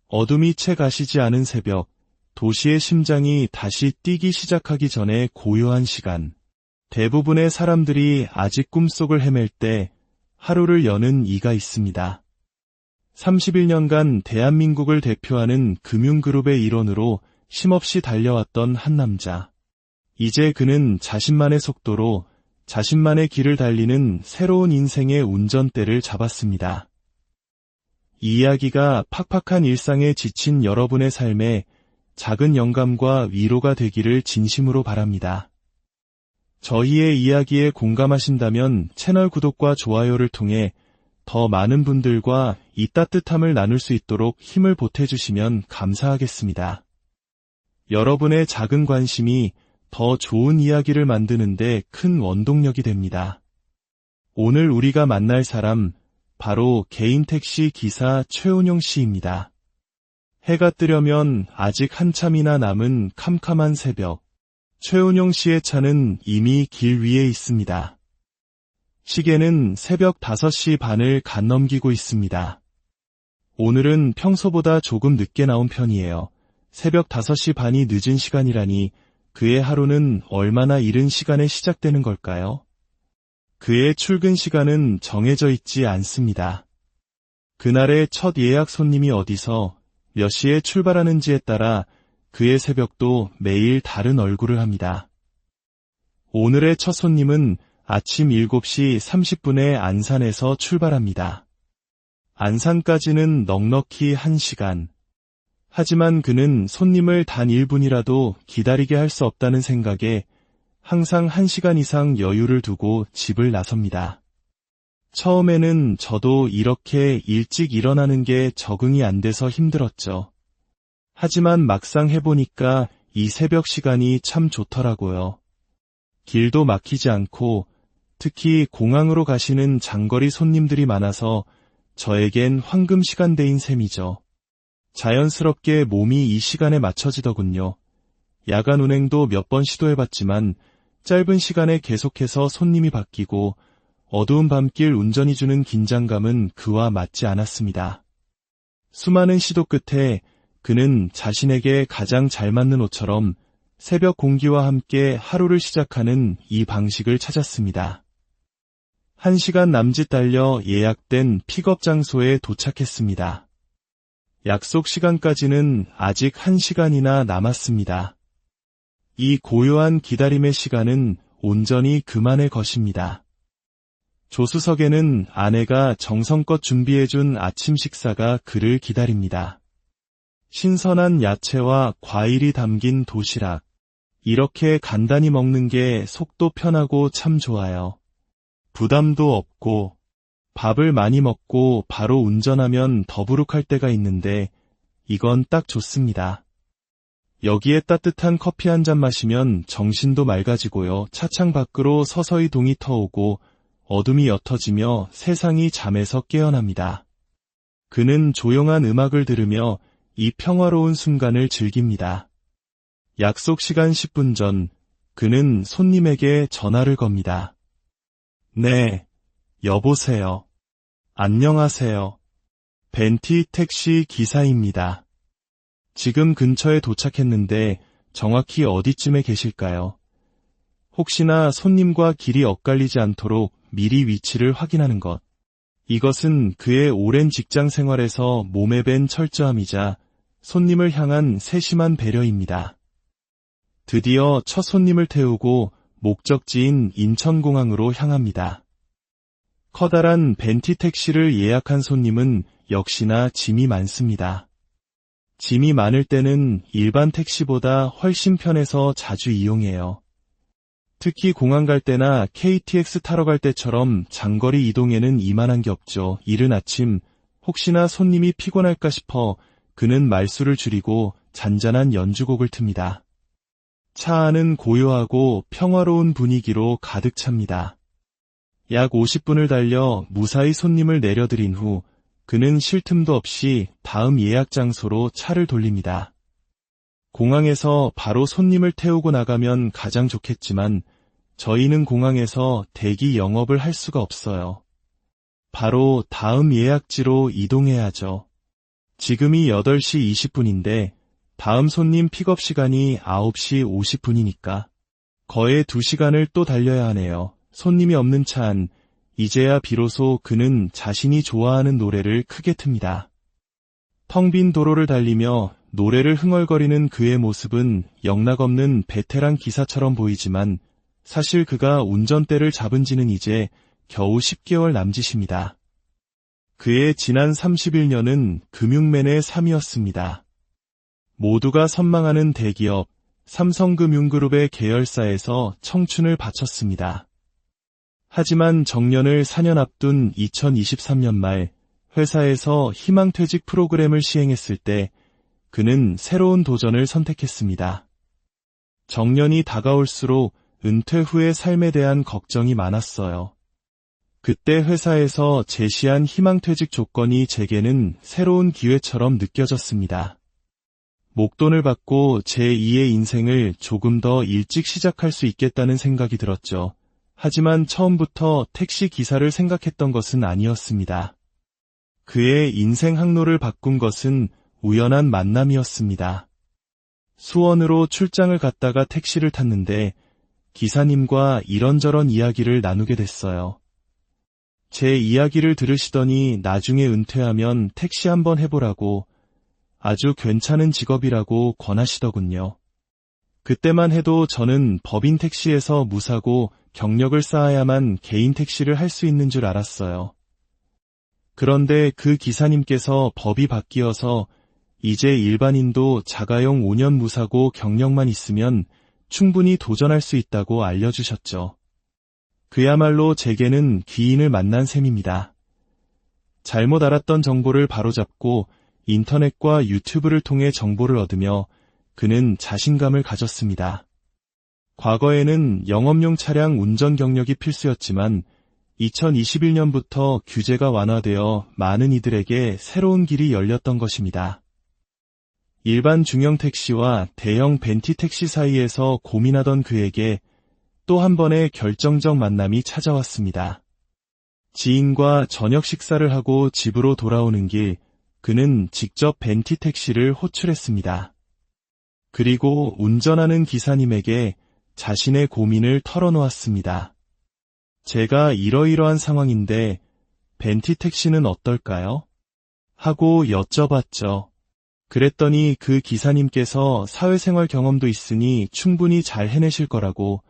어둠이 채 가시지 않은 새벽, 도시의 심장이 다시 뛰기 시작하기 전에 고요한 시간. 대부분의 사람들이 아직 꿈속을 헤맬 때 하루를 여는 이가 있습니다. 31년간 대한민국을 대표하는 금융그룹의 일원으로 쉼없이 달려왔던 한 남자. 이제 그는 자신만의 속도로 자신만의 길을 달리는 새로운 인생의 운전대를 잡았습니다. 이 이야기가 팍팍한 일상에 지친 여러분의 삶에 작은 영감과 위로가 되기를 진심으로 바랍니다. 저희의 이야기에 공감하신다면 채널 구독과 좋아요를 통해 더 많은 분들과 이 따뜻함을 나눌 수 있도록 힘을 보태주시면 감사하겠습니다. 여러분의 작은 관심이 더 좋은 이야기를 만드는 데 큰 원동력이 됩니다. 오늘 우리가 만날 사람, 바로 개인 택시 기사 최운용 씨입니다. 해가 뜨려면 아직 한참이나 남은 캄캄한 새벽. 최운용 씨의 차는 이미 길 위에 있습니다. 시계는 새벽 5시 반을 간넘기고 있습니다. 오늘은 평소보다 조금 늦게 나온 편이에요. 새벽 5시 반이 늦은 시간이라니 그의 하루는 얼마나 이른 시간에 시작되는 걸까요? 그의 출근 시간은 정해져 있지 않습니다. 그날의 첫 예약 손님이 어디서 몇 시에 출발하는지에 따라 그의 새벽도 매일 다른 얼굴을 합니다. 오늘의 첫 손님은 아침 7시 30분에 안산에서 출발합니다. 안산까지는 넉넉히 1시간. 하지만 그는 손님을 단 1분이라도 기다리게 할 수 없다는 생각에 항상 1시간 이상 여유를 두고 집을 나섭니다. 처음에는 저도 이렇게 일찍 일어나는 게 적응이 안 돼서 힘들었죠. 하지만 막상 해보니까 이 새벽 시간이 참 좋더라고요. 길도 막히지 않고 특히 공항으로 가시는 장거리 손님들이 많아서 저에겐 황금 시간대인 셈이죠. 자연스럽게 몸이 이 시간에 맞춰지더군요. 야간 운행도 몇 번 시도해봤지만 짧은 시간에 계속해서 손님이 바뀌고 어두운 밤길 운전이 주는 긴장감은 그와 맞지 않았습니다. 수많은 시도 끝에 그는 자신에게 가장 잘 맞는 옷처럼 새벽 공기와 함께 하루를 시작하는 이 방식을 찾았습니다. 1시간 남짓 달려 예약된 픽업 장소에 도착했습니다. 약속 시간까지는 아직 1시간이나 남았습니다. 이 고요한 기다림의 시간은 온전히 그만의 것입니다. 조수석에는 아내가 정성껏 준비해준 아침 식사가 그를 기다립니다. 신선한 야채와 과일이 담긴 도시락. 이렇게 간단히 먹는 게 속도 편하고 참 좋아요. 부담도 없고 밥을 많이 먹고 바로 운전하면 더부룩할 때가 있는데 이건 딱 좋습니다. 여기에 따뜻한 커피 한 잔 마시면 정신도 맑아지고요. 차창 밖으로 서서히 동이 터오고 어둠이 옅어지며 세상이 잠에서 깨어납니다. 그는 조용한 음악을 들으며 이 평화로운 순간을 즐깁니다. 약속 시간 10분 전, 그는 손님에게 전화를 겁니다. 네, 여보세요. 안녕하세요. 벤티 택시 기사입니다. 지금 근처에 도착했는데 정확히 어디쯤에 계실까요? 혹시나 손님과 길이 엇갈리지 않도록 미리 위치를 확인하는 것. 이것은 그의 오랜 직장 생활에서 몸에 밴 철저함이자 손님을 향한 세심한 배려입니다. 드디어 첫 손님을 태우고 목적지인 인천공항으로 향합니다. 커다란 벤티 택시를 예약한 손님은 역시나 짐이 많습니다. 짐이 많을 때는 일반 택시보다 훨씬 편해서 자주 이용해요. 특히 공항 갈 때나 KTX 타러 갈 때처럼 장거리 이동에는 이만한 게 없죠. 이른 아침 혹시나 손님이 피곤할까 싶어 그는 말수를 줄이고 잔잔한 연주곡을 틉니다. 차 안은 고요하고 평화로운 분위기로 가득 찹니다. 약 50분을 달려 무사히 손님을 내려드린 후 그는 쉴 틈도 없이 다음 예약 장소로 차를 돌립니다. 공항에서 바로 손님을 태우고 나가면 가장 좋겠지만 저희는 공항에서 대기 영업을 할 수가 없어요. 바로 다음 예약지로 이동해야죠. 지금이 8시 20분인데 다음 손님 픽업 시간이 9시 50분이니까 거의 2시간을 또 달려야 하네요. 손님이 없는 차 안, 이제야 비로소 그는 자신이 좋아하는 노래를 크게 틉니다. 텅 빈 도로를 달리며 노래를 흥얼거리는 그의 모습은 영락없는 베테랑 기사처럼 보이지만 사실 그가 운전대를 잡은 지는 이제 겨우 10개월 남짓입니다. 그의 지난 31년은 금융맨의 삶이었습니다. 모두가 선망하는 대기업 삼성금융그룹의 계열사에서 청춘을 바쳤습니다. 하지만 정년을 4년 앞둔 2023년 말 회사에서 희망퇴직 프로그램을 시행했을 때 그는 새로운 도전을 선택했습니다. 정년이 다가올수록 은퇴 후의 삶에 대한 걱정이 많았어요. 그때 회사에서 제시한 희망퇴직 조건이 제게는 새로운 기회처럼 느껴졌습니다. 목돈을 받고 제2의 인생을 조금 더 일찍 시작할 수 있겠다는 생각이 들었죠. 하지만 처음부터 택시 기사를 생각했던 것은 아니었습니다. 그의 인생 항로를 바꾼 것은 우연한 만남이었습니다. 수원으로 출장을 갔다가 택시를 탔는데 기사님과 이런저런 이야기를 나누게 됐어요. 제 이야기를 들으시더니 나중에 은퇴하면 택시 한번 해보라고 아주 괜찮은 직업이라고 권하시더군요. 그때만 해도 저는 법인 택시에서 무사고 경력을 쌓아야만 개인 택시를 할 수 있는 줄 알았어요. 그런데 그 기사님께서 법이 바뀌어서 이제 일반인도 자가용 5년 무사고 경력만 있으면 충분히 도전할 수 있다고 알려주셨죠. 그야말로 제게는 귀인을 만난 셈입니다. 잘못 알았던 정보를 바로잡고 인터넷과 유튜브를 통해 정보를 얻으며 그는 자신감을 가졌습니다. 과거에는 영업용 차량 운전 경력이 필수였지만 2021년부터 규제가 완화되어 많은 이들에게 새로운 길이 열렸던 것입니다. 일반 중형 택시와 대형 벤티 택시 사이에서 고민하던 그에게 또 한 번의 결정적 만남이 찾아왔습니다. 지인과 저녁 식사를 하고 집으로 돌아오는 길, 그는 직접 벤티 택시를 호출했습니다. 그리고 운전하는 기사님에게 자신의 고민을 털어놓았습니다. 제가 이러이러한 상황인데 벤티 택시는 어떨까요? 하고 여쭤봤죠. 그랬더니 그 기사님께서 사회생활 경험도 있으니 충분히 잘 해내실 거라고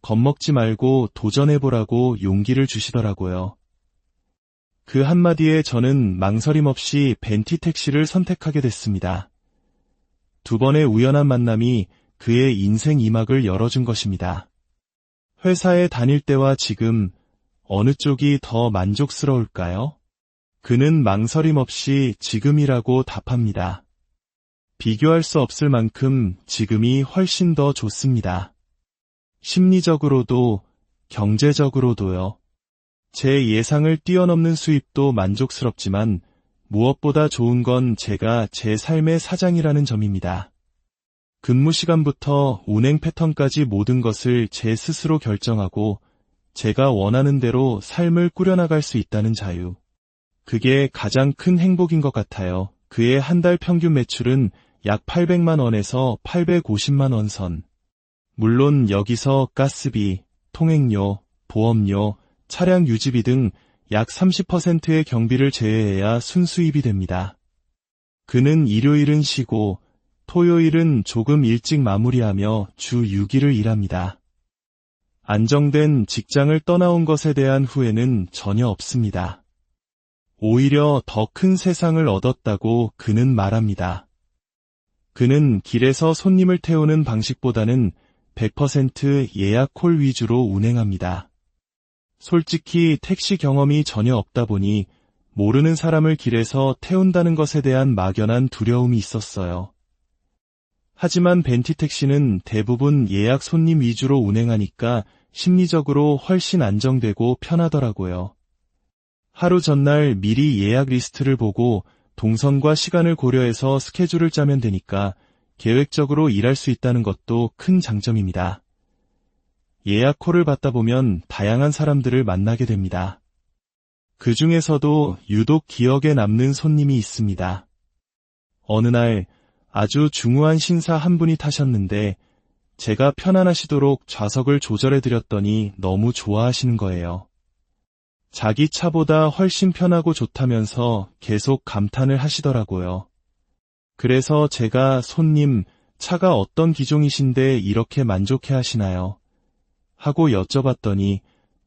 겁먹지 말고 도전해보라고 용기를 주시더라고요. 그 한마디에 저는 망설임 없이 벤티 택시를 선택하게 됐습니다. 두 번의 우연한 만남이 그의 인생 이막을 열어준 것입니다. 회사에 다닐 때와 지금 어느 쪽이 더 만족스러울까요? 그는 망설임 없이 지금이라고 답합니다. 비교할 수 없을 만큼 지금이 훨씬 더 좋습니다. 심리적으로도 경제적으로도요. 제 예상을 뛰어넘는 수입도 만족스럽지만 무엇보다 좋은 건 제가 제 삶의 사장이라는 점입니다. 근무 시간부터 운행 패턴까지 모든 것을 제 스스로 결정하고 제가 원하는 대로 삶을 꾸려나갈 수 있다는 자유. 그게 가장 큰 행복인 것 같아요. 그의 한 달 평균 매출은 약 800만 원에서 850만 원 선. 물론 여기서 가스비, 통행료, 보험료, 차량 유지비 등 약 30%의 경비를 제외해야 순수입이 됩니다. 그는 일요일은 쉬고 토요일은 조금 일찍 마무리하며 주 6일을 일합니다. 안정된 직장을 떠나온 것에 대한 후회는 전혀 없습니다. 오히려 더 큰 세상을 얻었다고 그는 말합니다. 그는 길에서 손님을 태우는 방식보다는 100% 예약 콜 위주로 운행합니다. 솔직히 택시 경험이 전혀 없다 보니 모르는 사람을 길에서 태운다는 것에 대한 막연한 두려움이 있었어요. 하지만 벤티 택시는 대부분 예약 손님 위주로 운행하니까 심리적으로 훨씬 안정되고 편하더라고요. 하루 전날 미리 예약 리스트를 보고 동선과 시간을 고려해서 스케줄을 짜면 되니까 계획적으로 일할 수 있다는 것도 큰 장점입니다. 예약 콜을 받다 보면 다양한 사람들을 만나게 됩니다. 그 중에서도 유독 기억에 남는 손님이 있습니다. 어느 날 아주 중후한 신사 한 분이 타셨는데 제가 편안하시도록 좌석을 조절해드렸더니 너무 좋아하시는 거예요. 자기 차보다 훨씬 편하고 좋다면서 계속 감탄을 하시더라고요. 그래서 제가 손님, 차가 어떤 기종이신데 이렇게 만족해 하시나요? 하고 여쭤봤더니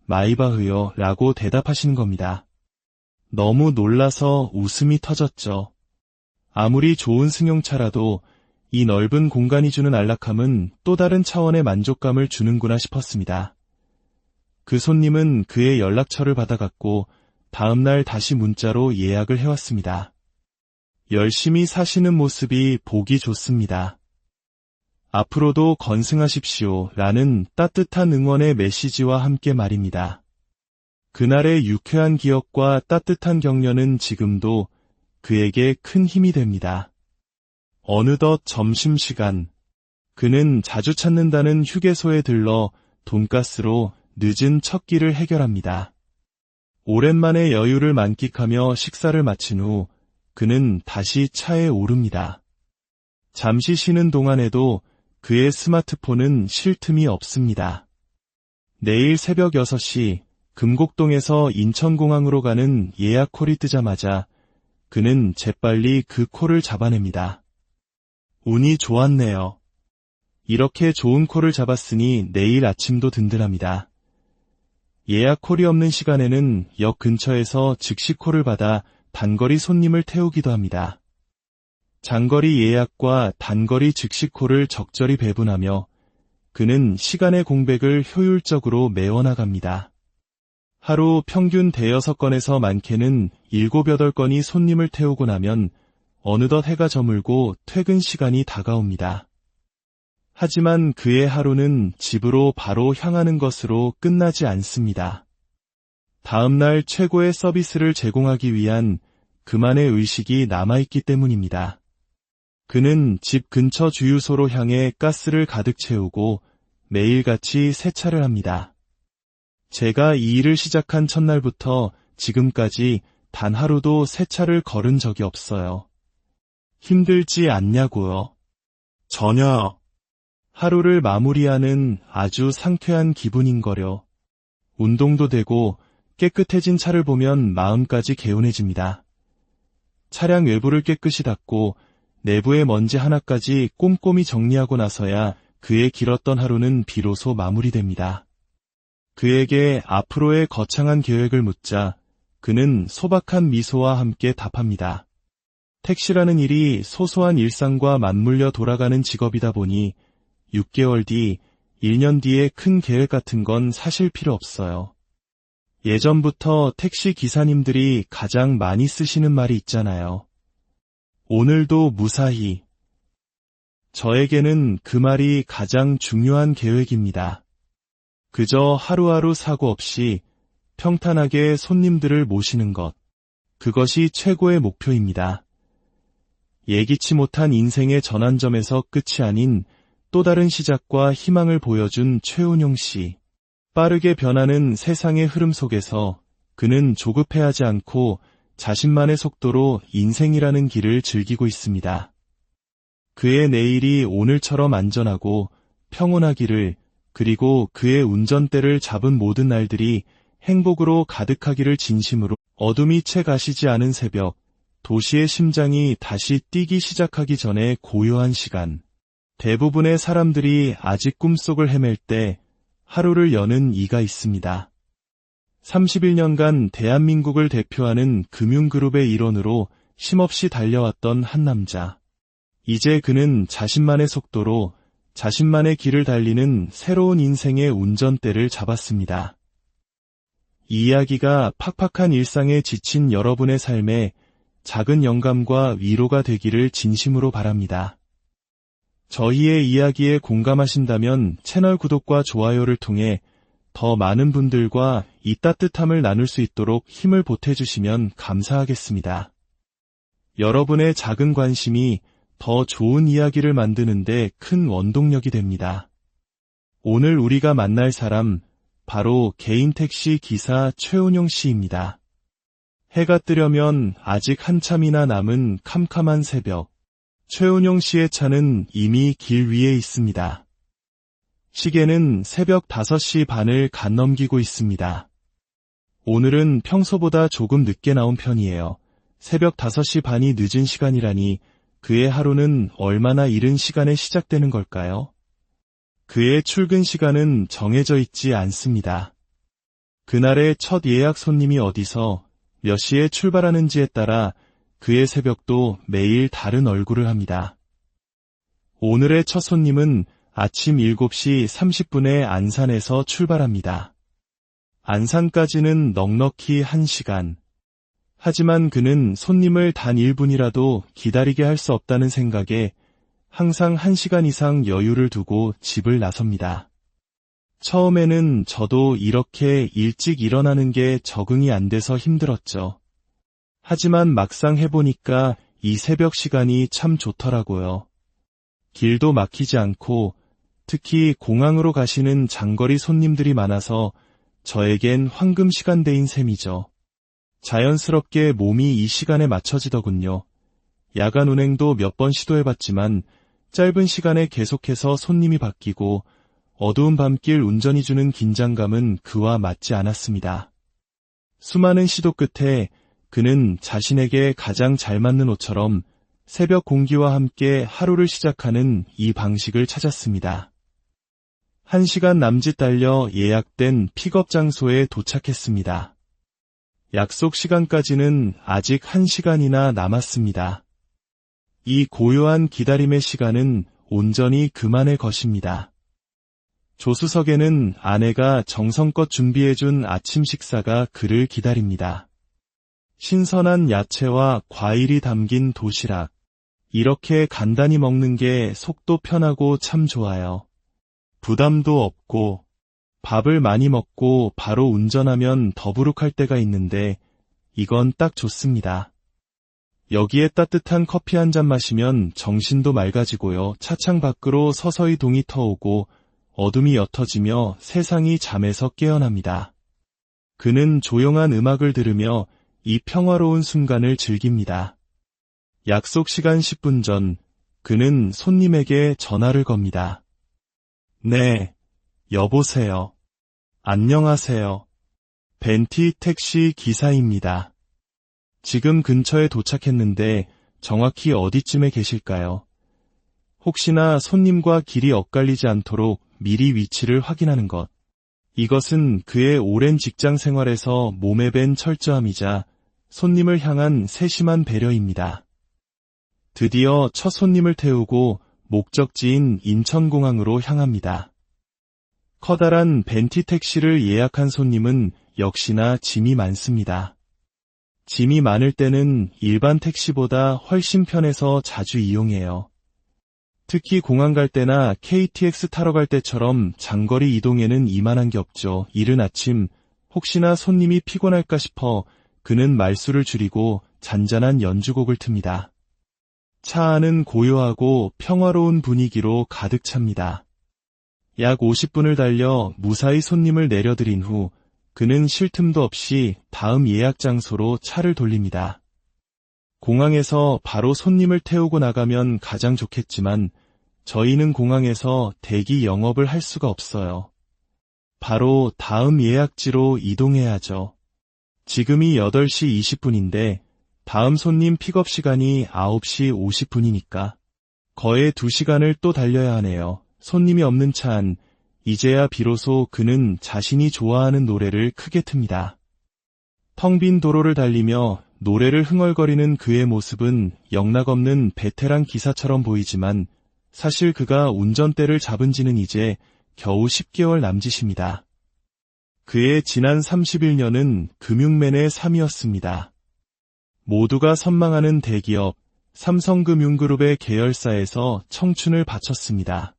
마이바흐요 라고 대답하시는 겁니다. 너무 놀라서 웃음이 터졌죠. 아무리 좋은 승용차라도 이 넓은 공간이 주는 안락함은 또 다른 차원의 만족감을 주는구나 싶었습니다. 그 손님은 그의 연락처를 받아갔고 다음날 다시 문자로 예약을 해왔습니다. 열심히 사시는 모습이 보기 좋습니다. 앞으로도 건승하십시오 라는 따뜻한 응원의 메시지와 함께 말입니다. 그날의 유쾌한 기억과 따뜻한 격려는 지금도 그에게 큰 힘이 됩니다. 어느덧 점심시간, 그는 자주 찾는다는 휴게소에 들러 돈가스로 늦은 첫 끼를 해결합니다. 오랜만에 여유를 만끽하며 식사를 마친 후 그는 다시 차에 오릅니다. 잠시 쉬는 동안에도 그의 스마트폰은 쉴 틈이 없습니다. 내일 새벽 6시 금곡동에서 인천공항으로 가는 예약 콜이 뜨자마자 그는 재빨리 그 콜을 잡아냅니다. 운이 좋았네요. 이렇게 좋은 콜을 잡았으니 내일 아침도 든든합니다. 예약 콜이 없는 시간에는 역 근처에서 즉시 콜을 받아 단거리 손님을 태우기도 합니다. 장거리 예약과 단거리 즉시 콜을 적절히 배분하며 그는 시간의 공백을 효율적으로 메워나갑니다. 하루 평균 5-6건에서 많게는 7-8건이 손님을 태우고 나면 어느덧 해가 저물고 퇴근 시간이 다가옵니다. 하지만 그의 하루는 집으로 바로 향하는 것으로 끝나지 않습니다. 다음날 최고의 서비스를 제공하기 위한 그만의 의식이 남아있기 때문입니다. 그는 집 근처 주유소로 향해 가스를 가득 채우고 매일같이 세차를 합니다. 제가 이 일을 시작한 첫날부터 지금까지 단 하루도 세차를 거른 적이 없어요. 힘들지 않냐고요? 전혀. 하루를 마무리하는 아주 상쾌한 기분인거려. 운동도 되고 깨끗해진 차를 보면 마음까지 개운해집니다. 차량 외부를 깨끗이 닦고 내부의 먼지 하나까지 꼼꼼히 정리하고 나서야 그의 길었던 하루는 비로소 마무리됩니다. 그에게 앞으로의 거창한 계획을 묻자 그는 소박한 미소와 함께 답합니다. 택시라는 일이 소소한 일상과 맞물려 돌아가는 직업이다 보니 6개월 뒤, 1년 뒤에 큰 계획 같은 건 사실 필요 없어요. 예전부터 택시 기사님들이 가장 많이 쓰시는 말이 있잖아요. 오늘도 무사히. 저에게는 그 말이 가장 중요한 계획입니다. 그저 하루하루 사고 없이 평탄하게 손님들을 모시는 것. 그것이 최고의 목표입니다. 예기치 못한 인생의 전환점에서 끝이 아닌 또 다른 시작과 희망을 보여준 최운용 씨. 빠르게 변하는 세상의 흐름 속에서 그는 조급해하지 않고 자신만의 속도로 인생이라는 길을 즐기고 있습니다. 그의 내일이 오늘처럼 안전하고 평온하기를, 그리고 그의 운전대를 잡은 모든 날들이 행복으로 가득하기를 진심으로. 어둠이 채 가시지 않은 새벽, 도시의 심장이 다시 뛰기 시작하기 전에 고요한 시간. 대부분의 사람들이 아직 꿈속을 헤맬 때 하루를 여는 이가 있습니다. 31년간 대한민국을 대표하는 금융그룹의 일원으로 쉼없이 달려왔던 한 남자. 이제 그는 자신만의 속도로 자신만의 길을 달리는 새로운 인생의 운전대를 잡았습니다. 이 이야기가 팍팍한 일상에 지친 여러분의 삶에 작은 영감과 위로가 되기를 진심으로 바랍니다. 저희의 이야기에 공감하신다면 채널 구독과 좋아요를 통해 더 많은 분들과 이 따뜻함을 나눌 수 있도록 힘을 보태주시면 감사하겠습니다. 여러분의 작은 관심이 더 좋은 이야기를 만드는 데 큰 원동력이 됩니다. 오늘 우리가 만날 사람, 바로 개인 택시 기사 최운용 씨입니다. 해가 뜨려면 아직 한참이나 남은 캄캄한 새벽. 최은용 씨의 차는 이미 길 위에 있습니다. 시계는 새벽 5시 반을 갓 넘기고 있습니다. 오늘은 평소보다 조금 늦게 나온 편이에요. 새벽 5시 반이 늦은 시간이라니 그의 하루는 얼마나 이른 시간에 시작되는 걸까요? 그의 출근 시간은 정해져 있지 않습니다. 그날의 첫 예약 손님이 어디서 몇 시에 출발하는지에 따라 그의 새벽도 매일 다른 얼굴을 합니다. 오늘의 첫 손님은 아침 7시 30분에 안산에서 출발합니다. 안산까지는 넉넉히 1시간. 하지만 그는 손님을 단 1분이라도 기다리게 할 수 없다는 생각에 항상 1시간 이상 여유를 두고 집을 나섭니다. 처음에는 저도 이렇게 일찍 일어나는 게 적응이 안 돼서 힘들었죠. 하지만 막상 해보니까 이 새벽 시간이 참 좋더라고요. 길도 막히지 않고 특히 공항으로 가시는 장거리 손님들이 많아서 저에겐 황금 시간대인 셈이죠. 자연스럽게 몸이 이 시간에 맞춰지더군요. 야간 운행도 몇 번 시도해봤지만 짧은 시간에 계속해서 손님이 바뀌고 어두운 밤길 운전이 주는 긴장감은 그와 맞지 않았습니다. 수많은 시도 끝에 그는 자신에게 가장 잘 맞는 옷처럼 새벽 공기와 함께 하루를 시작하는 이 방식을 찾았습니다. 1시간 남짓 달려 예약된 픽업 장소에 도착했습니다. 약속 시간까지는 아직 1시간이나 남았습니다. 이 고요한 기다림의 시간은 온전히 그만의 것입니다. 조수석에는 아내가 정성껏 준비해준 아침 식사가 그를 기다립니다. 신선한 야채와 과일이 담긴 도시락. 이렇게 간단히 먹는 게 속도 편하고 참 좋아요. 부담도 없고 밥을 많이 먹고 바로 운전하면 더부룩할 때가 있는데 이건 딱 좋습니다. 여기에 따뜻한 커피 한 잔 마시면 정신도 맑아지고요. 차창 밖으로 서서히 동이 터오고 어둠이 옅어지며 세상이 잠에서 깨어납니다. 그는 조용한 음악을 들으며 이 평화로운 순간을 즐깁니다. 약속 시간 10분 전, 그는 손님에게 전화를 겁니다. 네, 여보세요. 안녕하세요. 벤티 택시 기사입니다. 지금 근처에 도착했는데 정확히 어디쯤에 계실까요? 혹시나 손님과 길이 엇갈리지 않도록 미리 위치를 확인하는 것. 이것은 그의 오랜 직장 생활에서 몸에 밴 철저함이자 손님을 향한 세심한 배려입니다. 드디어 첫 손님을 태우고 목적지인 인천공항으로 향합니다. 커다란 벤티 택시를 예약한 손님은 역시나 짐이 많습니다. 짐이 많을 때는 일반 택시보다 훨씬 편해서 자주 이용해요. 특히 공항 갈 때나 KTX 타러 갈 때처럼 장거리 이동에는 이만한 게 없죠. 이른 아침 혹시나 손님이 피곤할까 싶어 그는 말수를 줄이고 잔잔한 연주곡을 틉니다. 차 안은 고요하고 평화로운 분위기로 가득 찹니다. 약 50분을 달려 무사히 손님을 내려드린 후 그는 쉴 틈도 없이 다음 예약 장소로 차를 돌립니다. 공항에서 바로 손님을 태우고 나가면 가장 좋겠지만 저희는 공항에서 대기 영업을 할 수가 없어요. 바로 다음 예약지로 이동해야죠. 지금이 8시 20분인데 다음 손님 픽업 시간이 9시 50분이니까 거의 2시간을 또 달려야 하네요. 손님이 없는 차 안, 이제야 비로소 그는 자신이 좋아하는 노래를 크게 틉니다. 텅 빈 도로를 달리며 노래를 흥얼거리는 그의 모습은 영락없는 베테랑 기사처럼 보이지만 사실 그가 운전대를 잡은 지는 이제 겨우 10개월 남짓입니다. 그의 지난 31년은 금융맨의 삶이었습니다. 모두가 선망하는 대기업 삼성금융그룹의 계열사에서 청춘을 바쳤습니다.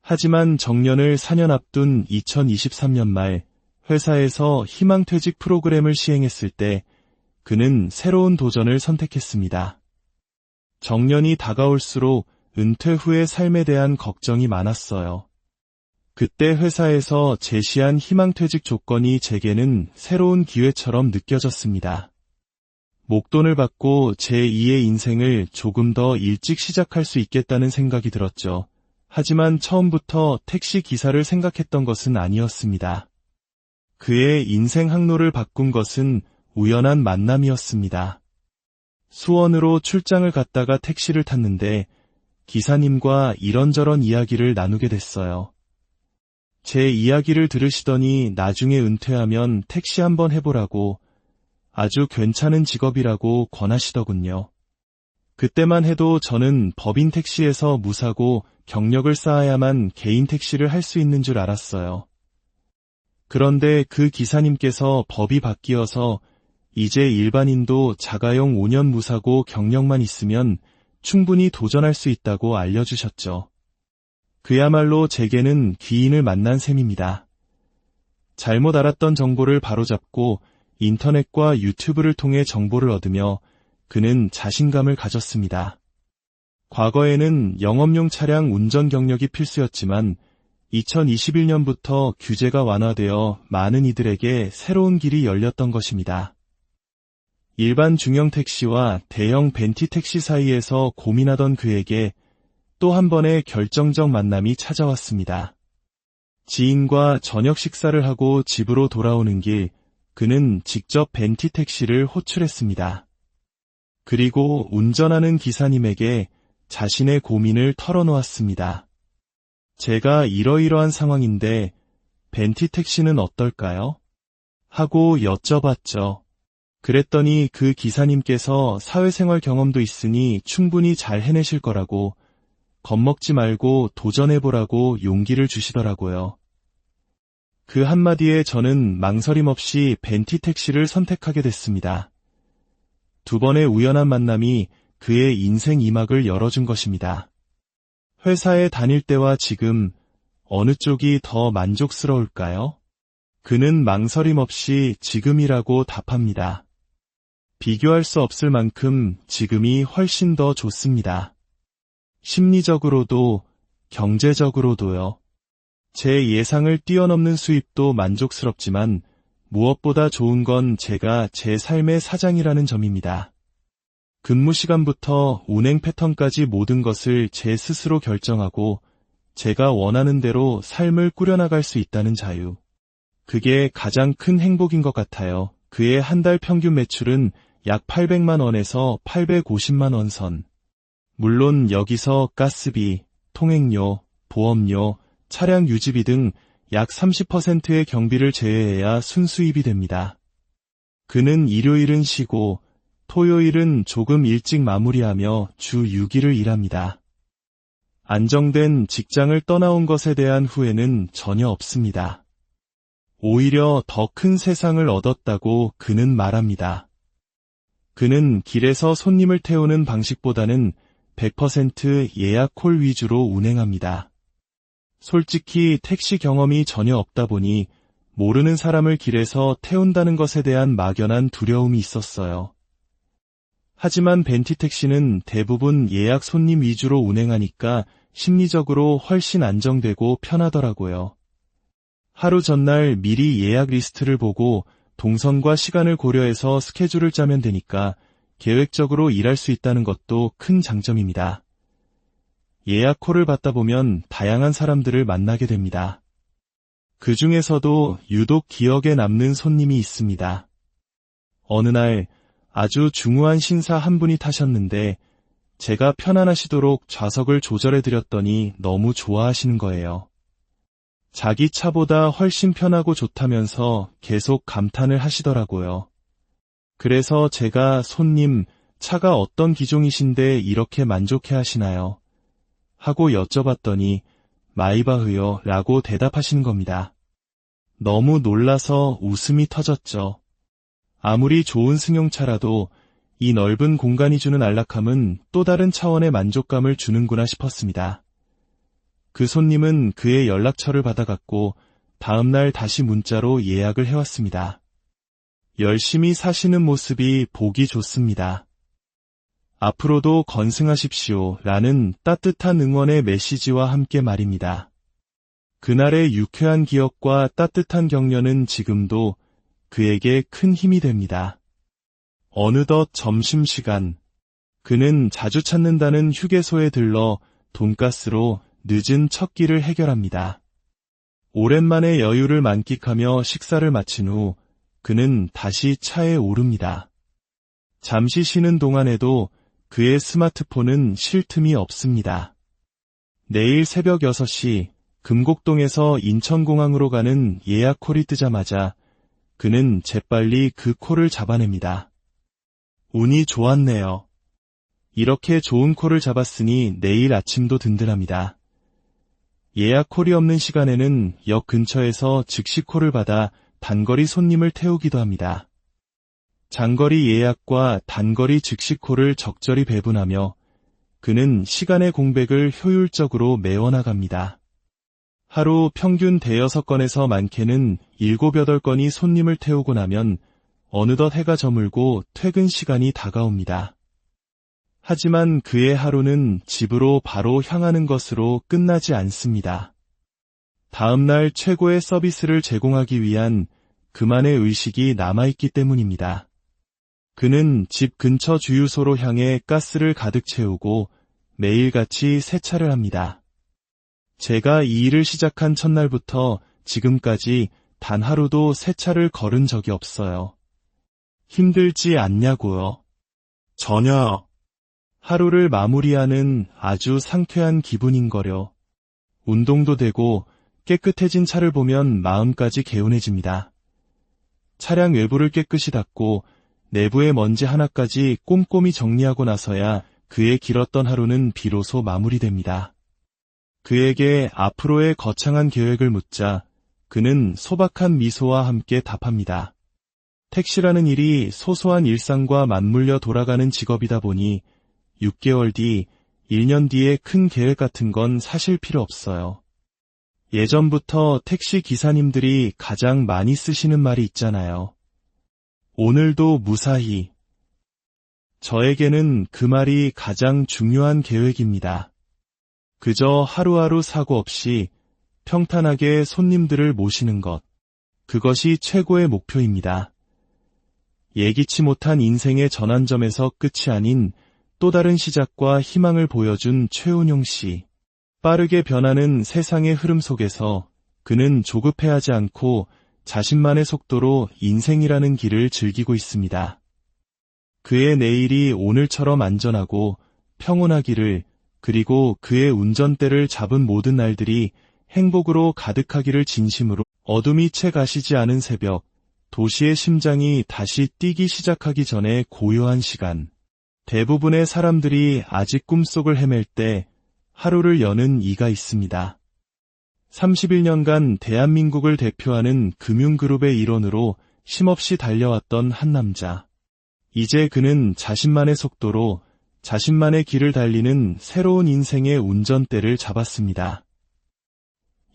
하지만 정년을 4년 앞둔 2023년 말 회사에서 희망퇴직 프로그램을 시행했을 때 그는 새로운 도전을 선택했습니다. 정년이 다가올수록 은퇴 후의 삶에 대한 걱정이 많았어요. 그때 회사에서 제시한 희망퇴직 조건이 제게는 새로운 기회처럼 느껴졌습니다. 목돈을 받고 제2의 인생을 조금 더 일찍 시작할 수 있겠다는 생각이 들었죠. 하지만 처음부터 택시 기사를 생각했던 것은 아니었습니다. 그의 인생 항로를 바꾼 것은 우연한 만남이었습니다. 수원으로 출장을 갔다가 택시를 탔는데 기사님과 이런저런 이야기를 나누게 됐어요. 제 이야기를 들으시더니 나중에 은퇴하면 택시 한번 해보라고 아주 괜찮은 직업이라고 권하시더군요. 그때만 해도 저는 법인 택시에서 무사고 경력을 쌓아야만 개인 택시를 할 수 있는 줄 알았어요. 그런데 그 기사님께서 법이 바뀌어서 이제 일반인도 자가용 5년 무사고 경력만 있으면 충분히 도전할 수 있다고 알려주셨죠. 그야말로 제게는 귀인을 만난 셈입니다. 잘못 알았던 정보를 바로잡고 인터넷과 유튜브를 통해 정보를 얻으며 그는 자신감을 가졌습니다. 과거에는 영업용 차량 운전 경력이 필수였지만 2021년부터 규제가 완화되어 많은 이들에게 새로운 길이 열렸던 것입니다. 일반 중형 택시와 대형 벤티 택시 사이에서 고민하던 그에게 또 한 번의 결정적 만남이 찾아왔습니다. 지인과 저녁 식사를 하고 집으로 돌아오는 길, 그는 직접 벤티 택시를 호출했습니다. 그리고 운전하는 기사님에게 자신의 고민을 털어놓았습니다. 제가 이러이러한 상황인데 벤티 택시는 어떨까요? 하고 여쭤봤죠. 그랬더니 그 기사님께서 사회생활 경험도 있으니 충분히 잘 해내실 거라고 겁먹지 말고 도전해보라고 용기를 주시더라고요. 그 한마디에 저는 망설임 없이 벤티 택시를 선택하게 됐습니다. 두 번의 우연한 만남이 그의 인생 2막을 열어준 것입니다. 회사에 다닐 때와 지금 어느 쪽이 더 만족스러울까요? 그는 망설임 없이 지금이라고 답합니다. 비교할 수 없을 만큼 지금이 훨씬 더 좋습니다. 심리적으로도 경제적으로도요. 제 예상을 뛰어넘는 수입도 만족스럽지만 무엇보다 좋은 건 제가 제 삶의 사장이라는 점입니다. 근무 시간부터 운행 패턴까지 모든 것을 제 스스로 결정하고 제가 원하는 대로 삶을 꾸려나갈 수 있다는 자유. 그게 가장 큰 행복인 것 같아요. 그의 한 달 평균 매출은 약 800만 원에서 850만 원 선. 물론 여기서 가스비, 통행료, 보험료, 차량 유지비 등 약 30%의 경비를 제외해야 순수입이 됩니다. 그는 일요일은 쉬고 토요일은 조금 일찍 마무리하며 주 6일을 일합니다. 안정된 직장을 떠나온 것에 대한 후회는 전혀 없습니다. 오히려 더 큰 세상을 얻었다고 그는 말합니다. 그는 길에서 손님을 태우는 방식보다는 100% 예약 콜 위주로 운행합니다. 솔직히 택시 경험이 전혀 없다 보니 모르는 사람을 길에서 태운다는 것에 대한 막연한 두려움이 있었어요. 하지만 벤티 택시는 대부분 예약 손님 위주로 운행하니까 심리적으로 훨씬 안정되고 편하더라고요. 하루 전날 미리 예약 리스트를 보고 동선과 시간을 고려해서 스케줄을 짜면 되니까 계획적으로 일할 수 있다는 것도 큰 장점입니다. 예약 콜을 받다 보면 다양한 사람들을 만나게 됩니다. 그 중에서도 유독 기억에 남는 손님이 있습니다. 어느 날 아주 중후한 신사 한 분이 타셨는데 제가 편안하시도록 좌석을 조절해드렸더니 너무 좋아하시는 거예요. 자기 차보다 훨씬 편하고 좋다면서 계속 감탄을 하시더라고요. 그래서 제가 손님, 차가 어떤 기종이신데 이렇게 만족해 하시나요? 하고 여쭤봤더니 마이바흐요 라고 대답하시는 겁니다. 너무 놀라서 웃음이 터졌죠. 아무리 좋은 승용차라도 이 넓은 공간이 주는 안락함은 또 다른 차원의 만족감을 주는구나 싶었습니다. 그 손님은 그의 연락처를 받아갔고 다음날 다시 문자로 예약을 해왔습니다. 열심히 사시는 모습이 보기 좋습니다. 앞으로도 건승하십시오 라는 따뜻한 응원의 메시지와 함께 말입니다. 그날의 유쾌한 기억과 따뜻한 격려는 지금도 그에게 큰 힘이 됩니다. 어느덧 점심시간. 그는 자주 찾는다는 휴게소에 들러 돈가스로 늦은 첫 끼를 해결합니다. 오랜만에 여유를 만끽하며 식사를 마친 후 그는 다시 차에 오릅니다. 잠시 쉬는 동안에도 그의 스마트폰은 쉴 틈이 없습니다. 내일 새벽 6시 금곡동에서 인천공항으로 가는 예약 콜이 뜨자마자 그는 재빨리 그 콜을 잡아냅니다. 운이 좋았네요. 이렇게 좋은 콜을 잡았으니 내일 아침도 든든합니다. 예약 콜이 없는 시간에는 역 근처에서 즉시 콜을 받아 단거리 손님을 태우기도 합니다. 장거리 예약과 단거리 즉시 콜을 적절히 배분하며 그는 시간의 공백을 효율적으로 메워나갑니다. 하루 평균 대여섯 건에서 많게는 7, 8건이 손님을 태우고 나면 어느덧 해가 저물고 퇴근 시간이 다가옵니다. 하지만 그의 하루는 집으로 바로 향하는 것으로 끝나지 않습니다. 다음날 최고의 서비스를 제공하기 위한 그만의 의식이 남아있기 때문입니다. 그는 집 근처 주유소로 향해 가스를 가득 채우고 매일같이 세차를 합니다. 제가 이 일을 시작한 첫날부터 지금까지 단 하루도 세차를 거른 적이 없어요. 힘들지 않냐고요? 전혀. 하루를 마무리하는 아주 상쾌한 기분인거려. 운동도 되고 깨끗해진 차를 보면 마음까지 개운해집니다. 차량 외부를 깨끗이 닦고 내부의 먼지 하나까지 꼼꼼히 정리하고 나서야 그의 길었던 하루는 비로소 마무리됩니다. 그에게 앞으로의 거창한 계획을 묻자 그는 소박한 미소와 함께 답합니다. 택시라는 일이 소소한 일상과 맞물려 돌아가는 직업이다 보니 6개월 뒤, 1년 뒤에 큰 계획 같은 건 사실 필요 없어요. 예전부터 택시 기사님들이 가장 많이 쓰시는 말이 있잖아요. 오늘도 무사히. 저에게는 그 말이 가장 중요한 계획입니다. 그저 하루하루 사고 없이 평탄하게 손님들을 모시는 것. 그것이 최고의 목표입니다. 예기치 못한 인생의 전환점에서 끝이 아닌 또 다른 시작과 희망을 보여준 최은용 씨. 빠르게 변하는 세상의 흐름 속에서 그는 조급해하지 않고 자신만의 속도로 인생이라는 길을 즐기고 있습니다. 그의 내일이 오늘처럼 안전하고 평온하기를, 그리고 그의 운전대를 잡은 모든 날들이 행복으로 가득하기를 진심으로. 어둠이 채 가시지 않은 새벽, 도시의 심장이 다시 뛰기 시작하기 전에 고요한 시간. 대부분의 사람들이 아직 꿈속을 헤맬 때 하루를 여는 이가 있습니다. 31년간 대한민국을 대표하는 금융그룹의 일원으로 쉼없이 달려왔던 한 남자. 이제 그는 자신만의 속도로 자신만의 길을 달리는 새로운 인생의 운전대를 잡았습니다.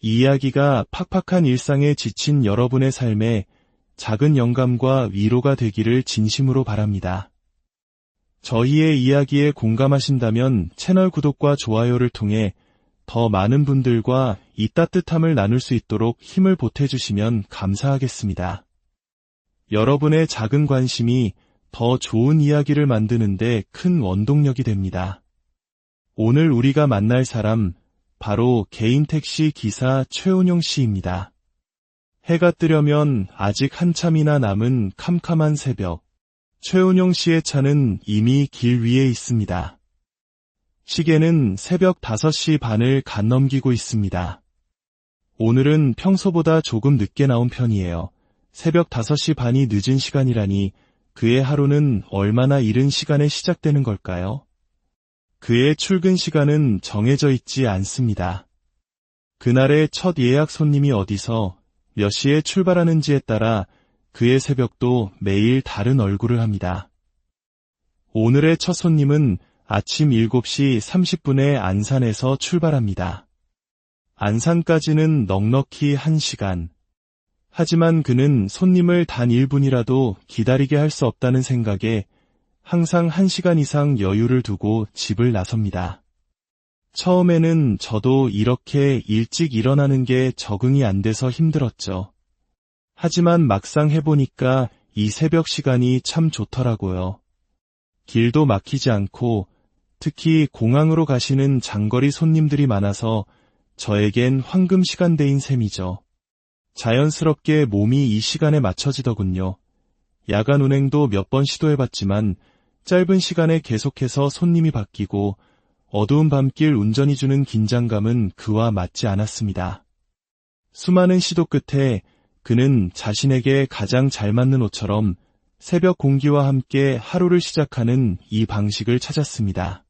이 이야기가 팍팍한 일상에 지친 여러분의 삶에 작은 영감과 위로가 되기를 진심으로 바랍니다. 저희의 이야기에 공감하신다면 채널 구독과 좋아요를 통해 더 많은 분들과 이 따뜻함을 나눌 수 있도록 힘을 보태주시면 감사하겠습니다. 여러분의 작은 관심이 더 좋은 이야기를 만드는 데 큰 원동력이 됩니다. 오늘 우리가 만날 사람, 바로 개인 택시 기사 최은용 씨입니다. 해가 뜨려면 아직 한참이나 남은 캄캄한 새벽. 최은용 씨의 차는 이미 길 위에 있습니다. 시계는 새벽 5시 반을 갓 넘기고 있습니다. 오늘은 평소보다 조금 늦게 나온 편이에요. 새벽 5시 반이 늦은 시간이라니 그의 하루는 얼마나 이른 시간에 시작되는 걸까요? 그의 출근 시간은 정해져 있지 않습니다. 그날의 첫 예약 손님이 어디서 몇 시에 출발하는지에 따라 그의 새벽도 매일 다른 얼굴을 합니다. 오늘의 첫 손님은 아침 7시 30분에 안산에서 출발합니다. 안산까지는 넉넉히 1시간. 하지만 그는 손님을 단 1분이라도 기다리게 할 수 없다는 생각에 항상 1시간 이상 여유를 두고 집을 나섭니다. 처음에는 저도 이렇게 일찍 일어나는 게 적응이 안 돼서 힘들었죠. 하지만 막상 해보니까 이 새벽 시간이 참 좋더라고요. 길도 막히지 않고 특히 공항으로 가시는 장거리 손님들이 많아서 저에겐 황금 시간대인 셈이죠. 자연스럽게 몸이 이 시간에 맞춰지더군요. 야간 운행도 몇 번 시도해봤지만 짧은 시간에 계속해서 손님이 바뀌고 어두운 밤길 운전이 주는 긴장감은 그와 맞지 않았습니다. 수많은 시도 끝에 그는 자신에게 가장 잘 맞는 옷처럼 새벽 공기와 함께 하루를 시작하는 이 방식을 찾았습니다.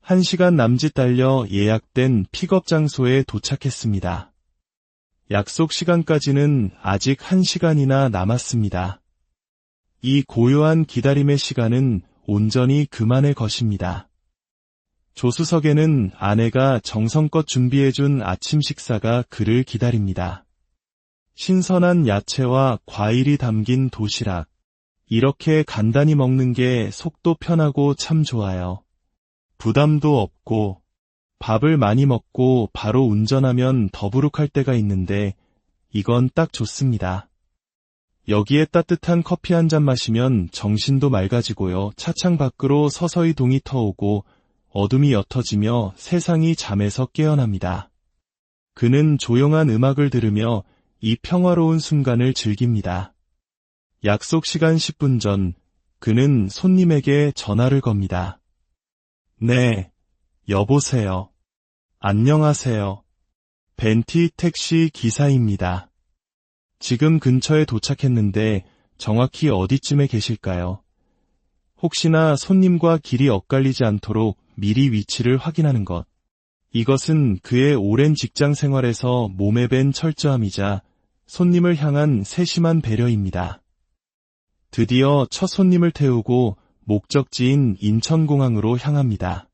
1시간 남짓 달려 예약된 픽업 장소에 도착했습니다. 약속 시간까지는 아직 1시간이나 남았습니다. 이 고요한 기다림의 시간은 온전히 그만의 것입니다. 조수석에는 아내가 정성껏 준비해준 아침 식사가 그를 기다립니다. 신선한 야채와 과일이 담긴 도시락. 이렇게 간단히 먹는 게 속도 편하고 참 좋아요. 부담도 없고 밥을 많이 먹고 바로 운전하면 더부룩할 때가 있는데 이건 딱 좋습니다. 여기에 따뜻한 커피 한 잔 마시면 정신도 맑아지고요. 차창 밖으로 서서히 동이 터오고 어둠이 옅어지며 세상이 잠에서 깨어납니다. 그는 조용한 음악을 들으며 이 평화로운 순간을 즐깁니다. 약속 시간 10분 전, 그는 손님에게 전화를 겁니다. 네, 여보세요. 안녕하세요. 벤티 택시 기사입니다. 지금 근처에 도착했는데 정확히 어디쯤에 계실까요? 혹시나 손님과 길이 엇갈리지 않도록 미리 위치를 확인하는 것. 이것은 그의 오랜 직장 생활에서 몸에 밴 철저함이자 손님을 향한 세심한 배려입니다. 드디어 첫 손님을 태우고 목적지인 인천공항으로 향합니다.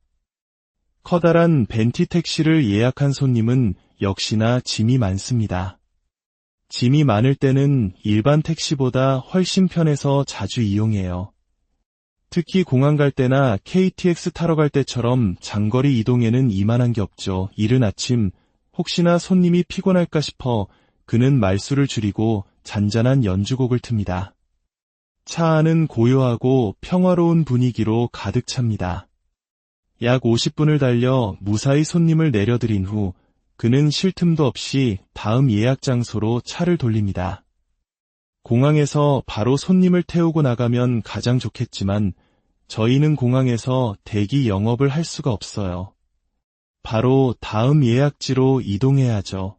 커다란 벤티 택시를 예약한 손님은 역시나 짐이 많습니다. 짐이 많을 때는 일반 택시보다 훨씬 편해서 자주 이용해요. 특히 공항 갈 때나 KTX 타러 갈 때처럼 장거리 이동에는 이만한 게 없죠. 이른 아침 혹시나 손님이 피곤할까 싶어 그는 말수를 줄이고 잔잔한 연주곡을 틉니다. 차 안은 고요하고 평화로운 분위기로 가득 찹니다. 약 50분을 달려 무사히 손님을 내려드린 후 그는 쉴 틈도 없이 다음 예약 장소로 차를 돌립니다. 공항에서 바로 손님을 태우고 나가면 가장 좋겠지만 저희는 공항에서 대기 영업을 할 수가 없어요. 바로 다음 예약지로 이동해야죠.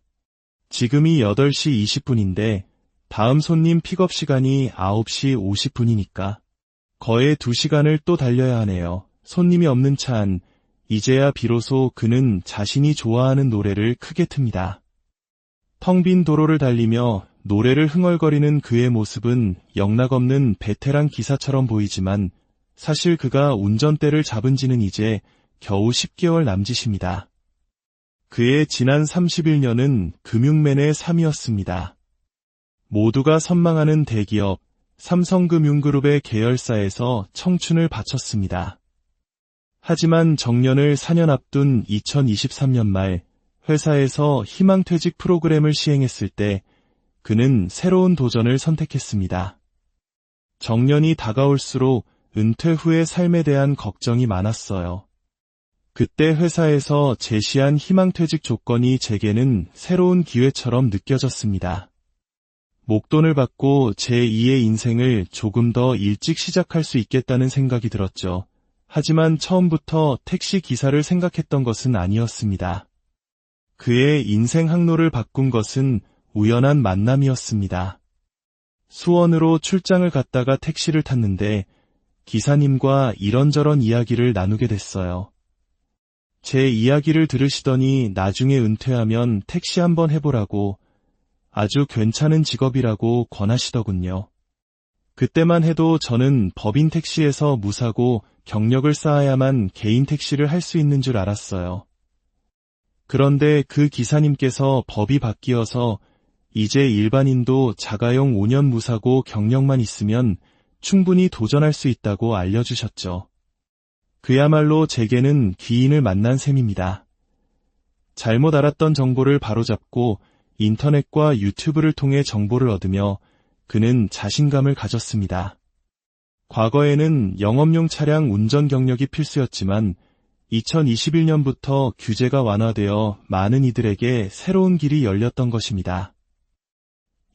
지금이 8시 20분인데 다음 손님 픽업 시간이 9시 50분이니까 거의 2시간을 또 달려야 하네요. 손님이 없는 차 안, 이제야 비로소 그는 자신이 좋아하는 노래를 크게 틉니다. 텅 빈 도로를 달리며 노래를 흥얼거리는 그의 모습은 영락없는 베테랑 기사처럼 보이지만 사실 그가 운전대를 잡은 지는 이제 겨우 10개월 남짓입니다. 그의 지난 31년은 금융맨의 삶이었습니다. 모두가 선망하는 대기업 삼성금융그룹의 계열사에서 청춘을 바쳤습니다. 하지만 정년을 4년 앞둔 2023년 말 회사에서 희망퇴직 프로그램을 시행했을 때 그는 새로운 도전을 선택했습니다. 정년이 다가올수록 은퇴 후의 삶에 대한 걱정이 많았어요. 그때 회사에서 제시한 희망퇴직 조건이 제게는 새로운 기회처럼 느껴졌습니다. 목돈을 받고 제2의 인생을 조금 더 일찍 시작할 수 있겠다는 생각이 들었죠. 하지만 처음부터 택시 기사를 생각했던 것은 아니었습니다. 그의 인생 항로를 바꾼 것은 우연한 만남이었습니다. 수원으로 출장을 갔다가 택시를 탔는데 기사님과 이런저런 이야기를 나누게 됐어요. 제 이야기를 들으시더니 나중에 은퇴하면 택시 한번 해보라고 아주 괜찮은 직업이라고 권하시더군요. 그때만 해도 저는 법인 택시에서 무사고 경력을 쌓아야만 개인 택시를 할 수 있는 줄 알았어요. 그런데 그 기사님께서 법이 바뀌어서 이제 일반인도 자가용 5년 무사고 경력만 있으면 충분히 도전할 수 있다고 알려주셨죠. 그야말로 제게는 귀인을 만난 셈입니다. 잘못 알았던 정보를 바로잡고 인터넷과 유튜브를 통해 정보를 얻으며 그는 자신감을 가졌습니다. 과거에는 영업용 차량 운전 경력이 필수였지만 2021년부터 규제가 완화되어 많은 이들에게 새로운 길이 열렸던 것입니다.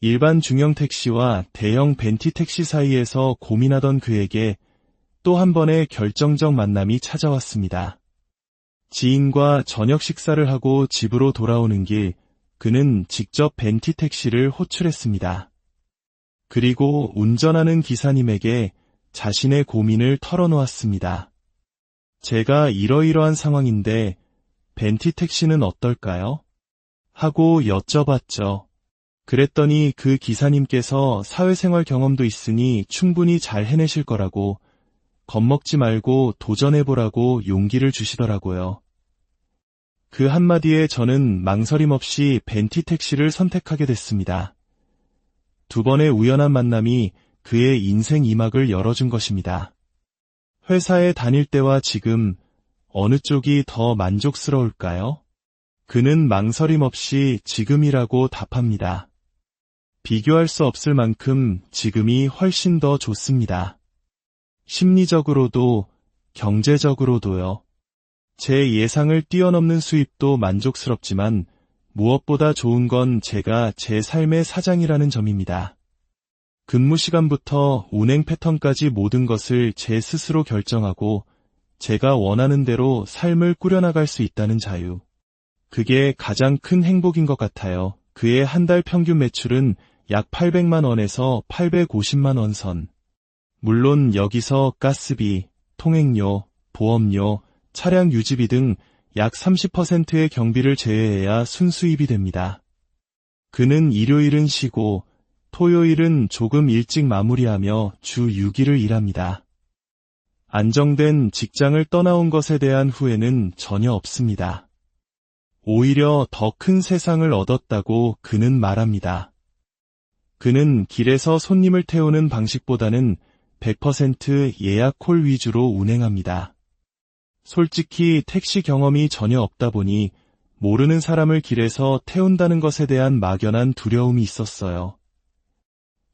일반 중형 택시와 대형 벤티 택시 사이에서 고민하던 그에게 또 한 번의 결정적 만남이 찾아왔습니다. 지인과 저녁 식사를 하고 집으로 돌아오는 길, 그는 직접 벤티 택시를 호출했습니다. 그리고 운전하는 기사님에게 자신의 고민을 털어놓았습니다. 제가 이러이러한 상황인데 벤티 택시는 어떨까요? 하고 여쭤봤죠. 그랬더니 그 기사님께서 사회생활 경험도 있으니 충분히 잘 해내실 거라고, 겁먹지 말고 도전해보라고 용기를 주시더라고요. 그 한마디에 저는 망설임 없이 벤티 택시를 선택하게 됐습니다. 두 번의 우연한 만남이 그의 인생 2막을 열어준 것입니다. 회사에 다닐 때와 지금 어느 쪽이 더 만족스러울까요? 그는 망설임 없이 지금이라고 답합니다. 비교할 수 없을 만큼 지금이 훨씬 더 좋습니다. 심리적으로도 경제적으로도요. 제 예상을 뛰어넘는 수입도 만족스럽지만 무엇보다 좋은 건 제가 제 삶의 사장이라는 점입니다. 근무 시간부터 운행 패턴까지 모든 것을 제 스스로 결정하고 제가 원하는 대로 삶을 꾸려나갈 수 있다는 자유. 그게 가장 큰 행복인 것 같아요. 그의 한 달 평균 매출은 약 800만 원에서 850만 원 선. 물론 여기서 가스비, 통행료, 보험료, 차량 유지비 등 약 30%의 경비를 제외해야 순수입이 됩니다. 그는 일요일은 쉬고 토요일은 조금 일찍 마무리하며 주 6일을 일합니다. 안정된 직장을 떠나온 것에 대한 후회는 전혀 없습니다. 오히려 더 큰 세상을 얻었다고 그는 말합니다. 그는 길에서 손님을 태우는 방식보다는 100% 예약 콜 위주로 운행합니다. 솔직히 택시 경험이 전혀 없다 보니 모르는 사람을 길에서 태운다는 것에 대한 막연한 두려움이 있었어요.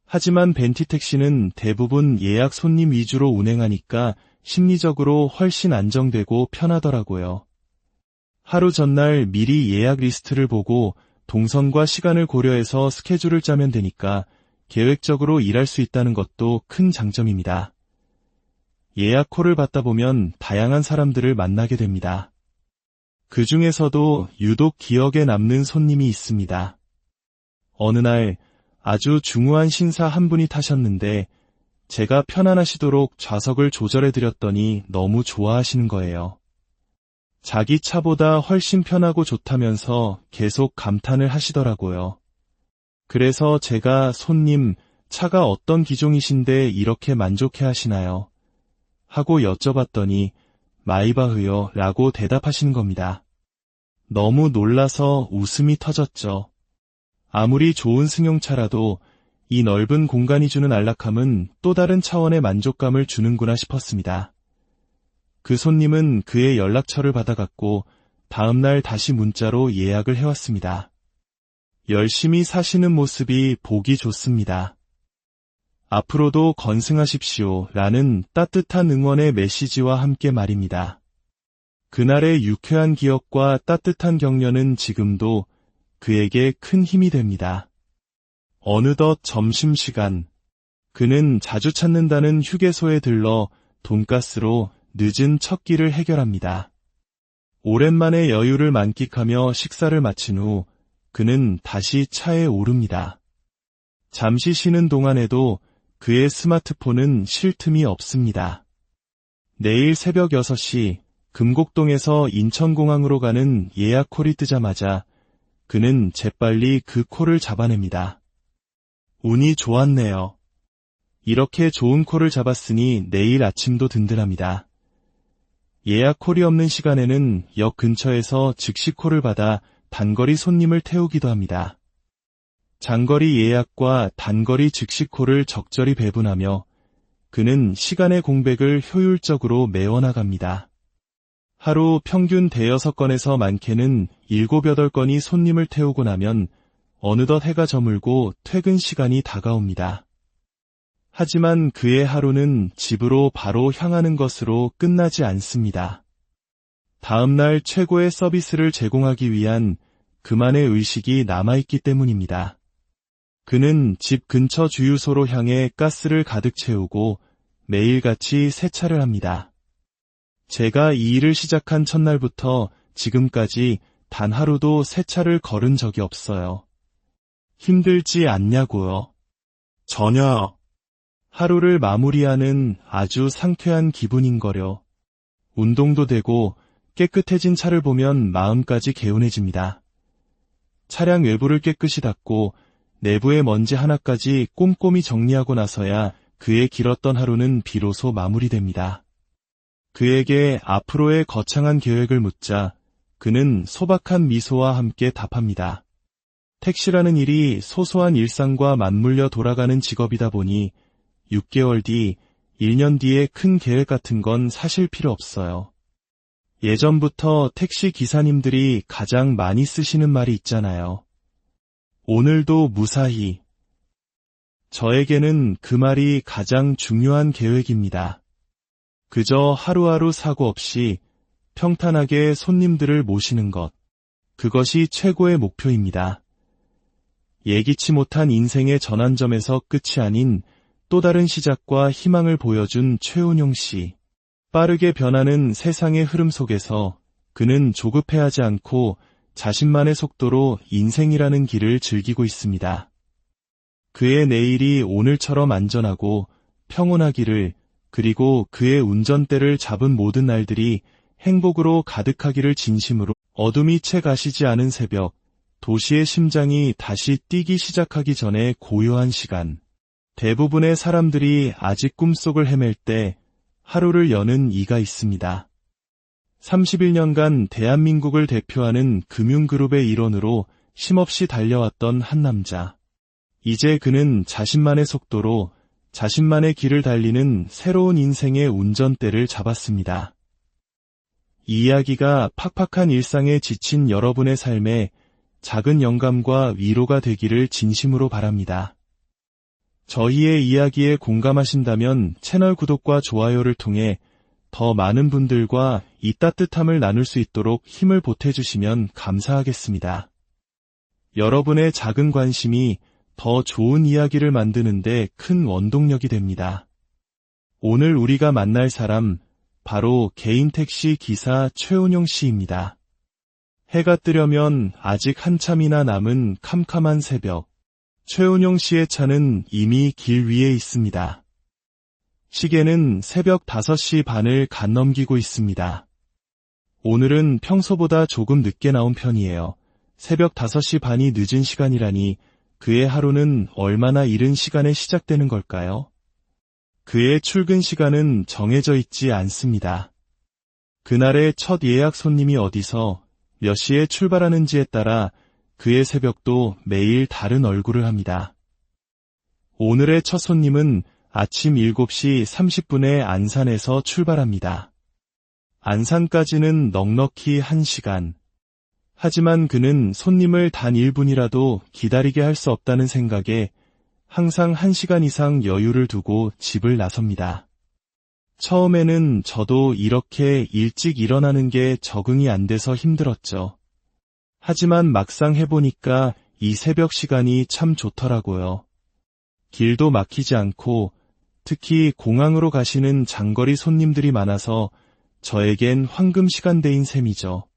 하지만 벤티 택시는 대부분 예약 손님 위주로 운행하니까 심리적으로 훨씬 안정되고 편하더라고요. 하루 전날 미리 예약 리스트를 보고 동선과 시간을 고려해서 스케줄을 짜면 되니까 계획적으로 일할 수 있다는 것도 큰 장점입니다. 예약 콜을 받다 보면 다양한 사람들을 만나게 됩니다. 그 중에서도 유독 기억에 남는 손님이 있습니다. 어느 날 아주 중후한 신사 한 분이 타셨는데 제가 편안하시도록 좌석을 조절해드렸더니 너무 좋아하시는 거예요. 자기 차보다 훨씬 편하고 좋다면서 계속 감탄을 하시더라고요. 그래서 제가 손님, 차가 어떤 기종이신데 이렇게 만족해 하시나요? 하고 여쭤봤더니 마이바흐요 라고 대답하시는 겁니다. 너무 놀라서 웃음이 터졌죠. 아무리 좋은 승용차라도 이 넓은 공간이 주는 안락함은 또 다른 차원의 만족감을 주는구나 싶었습니다. 그 손님은 그의 연락처를 받아갔고 다음날 다시 문자로 예약을 해왔습니다. 열심히 사시는 모습이 보기 좋습니다. 앞으로도 건승하십시오 라는 따뜻한 응원의 메시지와 함께 말입니다. 그날의 유쾌한 기억과 따뜻한 격려는 지금도 그에게 큰 힘이 됩니다. 어느덧 점심시간, 그는 자주 찾는다는 휴게소에 들러 돈가스로 늦은 첫 끼를 해결합니다. 오랜만에 여유를 만끽하며 식사를 마친 후 그는 다시 차에 오릅니다. 잠시 쉬는 동안에도 그의 스마트폰은 쉴 틈이 없습니다. 내일 새벽 6시 금곡동에서 인천공항으로 가는 예약 콜이 뜨자마자 그는 재빨리 그 콜을 잡아냅니다. 운이 좋았네요. 이렇게 좋은 콜을 잡았으니 내일 아침도 든든합니다. 예약 콜이 없는 시간에는 역 근처에서 즉시 콜을 받아 단거리 손님을 태우기도 합니다. 장거리 예약과 단거리 즉시 콜을 적절히 배분하며 그는 시간의 공백을 효율적으로 메워나갑니다. 하루 평균 대여섯 건에서 많게는 7, 8건이 손님을 태우고 나면 어느덧 해가 저물고 퇴근 시간이 다가옵니다. 하지만 그의 하루는 집으로 바로 향하는 것으로 끝나지 않습니다. 다음날 최고의 서비스를 제공하기 위한 그만의 의식이 남아있기 때문입니다. 그는 집 근처 주유소로 향해 가스를 가득 채우고 매일같이 세차를 합니다. 제가 이 일을 시작한 첫날부터 지금까지 단 하루도 세차를 거른 적이 없어요. 힘들지 않냐고요? 전혀. 하루를 마무리하는 아주 상쾌한 기분인거려. 운동도 되고 깨끗해진 차를 보면 마음까지 개운해집니다. 차량 외부를 깨끗이 닦고 내부의 먼지 하나까지 꼼꼼히 정리하고 나서야 그의 길었던 하루는 비로소 마무리됩니다. 그에게 앞으로의 거창한 계획을 묻자 그는 소박한 미소와 함께 답합니다. 택시라는 일이 소소한 일상과 맞물려 돌아가는 직업이다 보니 6개월 뒤, 1년 뒤에 큰 계획 같은 건 사실 필요 없어요. 예전부터 택시 기사님들이 가장 많이 쓰시는 말이 있잖아요. 오늘도 무사히. 저에게는 그 말이 가장 중요한 계획입니다. 그저 하루하루 사고 없이 평탄하게 손님들을 모시는 것. 그것이 최고의 목표입니다. 예기치 못한 인생의 전환점에서 끝이 아닌 또 다른 시작과 희망을 보여준 최운용 씨. 빠르게 변하는 세상의 흐름 속에서 그는 조급해하지 않고 자신만의 속도로 인생이라는 길을 즐기고 있습니다. 그의 내일이 오늘처럼 안전하고 평온하기를, 그리고 그의 운전대를 잡은 모든 날들이 행복으로 가득하기를 진심으로. 어둠이 채 가시지 않은 새벽, 도시의 심장이 다시 뛰기 시작하기 전에 고요한 시간. 대부분의 사람들이 아직 꿈속을 헤맬 때 하루를 여는 이가 있습니다. 31년간 대한민국을 대표하는 금융그룹의 일원으로 쉼없이 달려왔던 한 남자. 이제 그는 자신만의 속도로 자신만의 길을 달리는 새로운 인생의 운전대를 잡았습니다. 이 이야기가 팍팍한 일상에 지친 여러분의 삶에 작은 영감과 위로가 되기를 진심으로 바랍니다. 저희의 이야기에 공감하신다면 채널 구독과 좋아요를 통해 더 많은 분들과 이 따뜻함을 나눌 수 있도록 힘을 보태주시면 감사하겠습니다. 여러분의 작은 관심이 더 좋은 이야기를 만드는 데 큰 원동력이 됩니다. 오늘 우리가 만날 사람, 바로 개인 택시 기사 최운용 씨입니다. 해가 뜨려면 아직 한참이나 남은 캄캄한 새벽. 최운용 씨의 차는 이미 길 위에 있습니다. 시계는 새벽 5시 반을 갓 넘기고 있습니다. 오늘은 평소보다 조금 늦게 나온 편이에요. 새벽 5시 반이 늦은 시간이라니 그의 하루는 얼마나 이른 시간에 시작되는 걸까요? 그의 출근 시간은 정해져 있지 않습니다. 그날의 첫 예약 손님이 어디서 몇 시에 출발하는지에 따라 그의 새벽도 매일 다른 얼굴을 합니다. 오늘의 첫 손님은 아침 7시 30분에 안산에서 출발합니다. 안산까지는 넉넉히 1시간. 하지만 그는 손님을 단 1분이라도 기다리게 할 수 없다는 생각에 항상 1시간 이상 여유를 두고 집을 나섭니다. 처음에는 저도 이렇게 일찍 일어나는 게 적응이 안 돼서 힘들었죠. 하지만 막상 해보니까 이 새벽 시간이 참 좋더라고요. 길도 막히지 않고 특히 공항으로 가시는 장거리 손님들이 많아서 저에겐 황금 시간대인 셈이죠.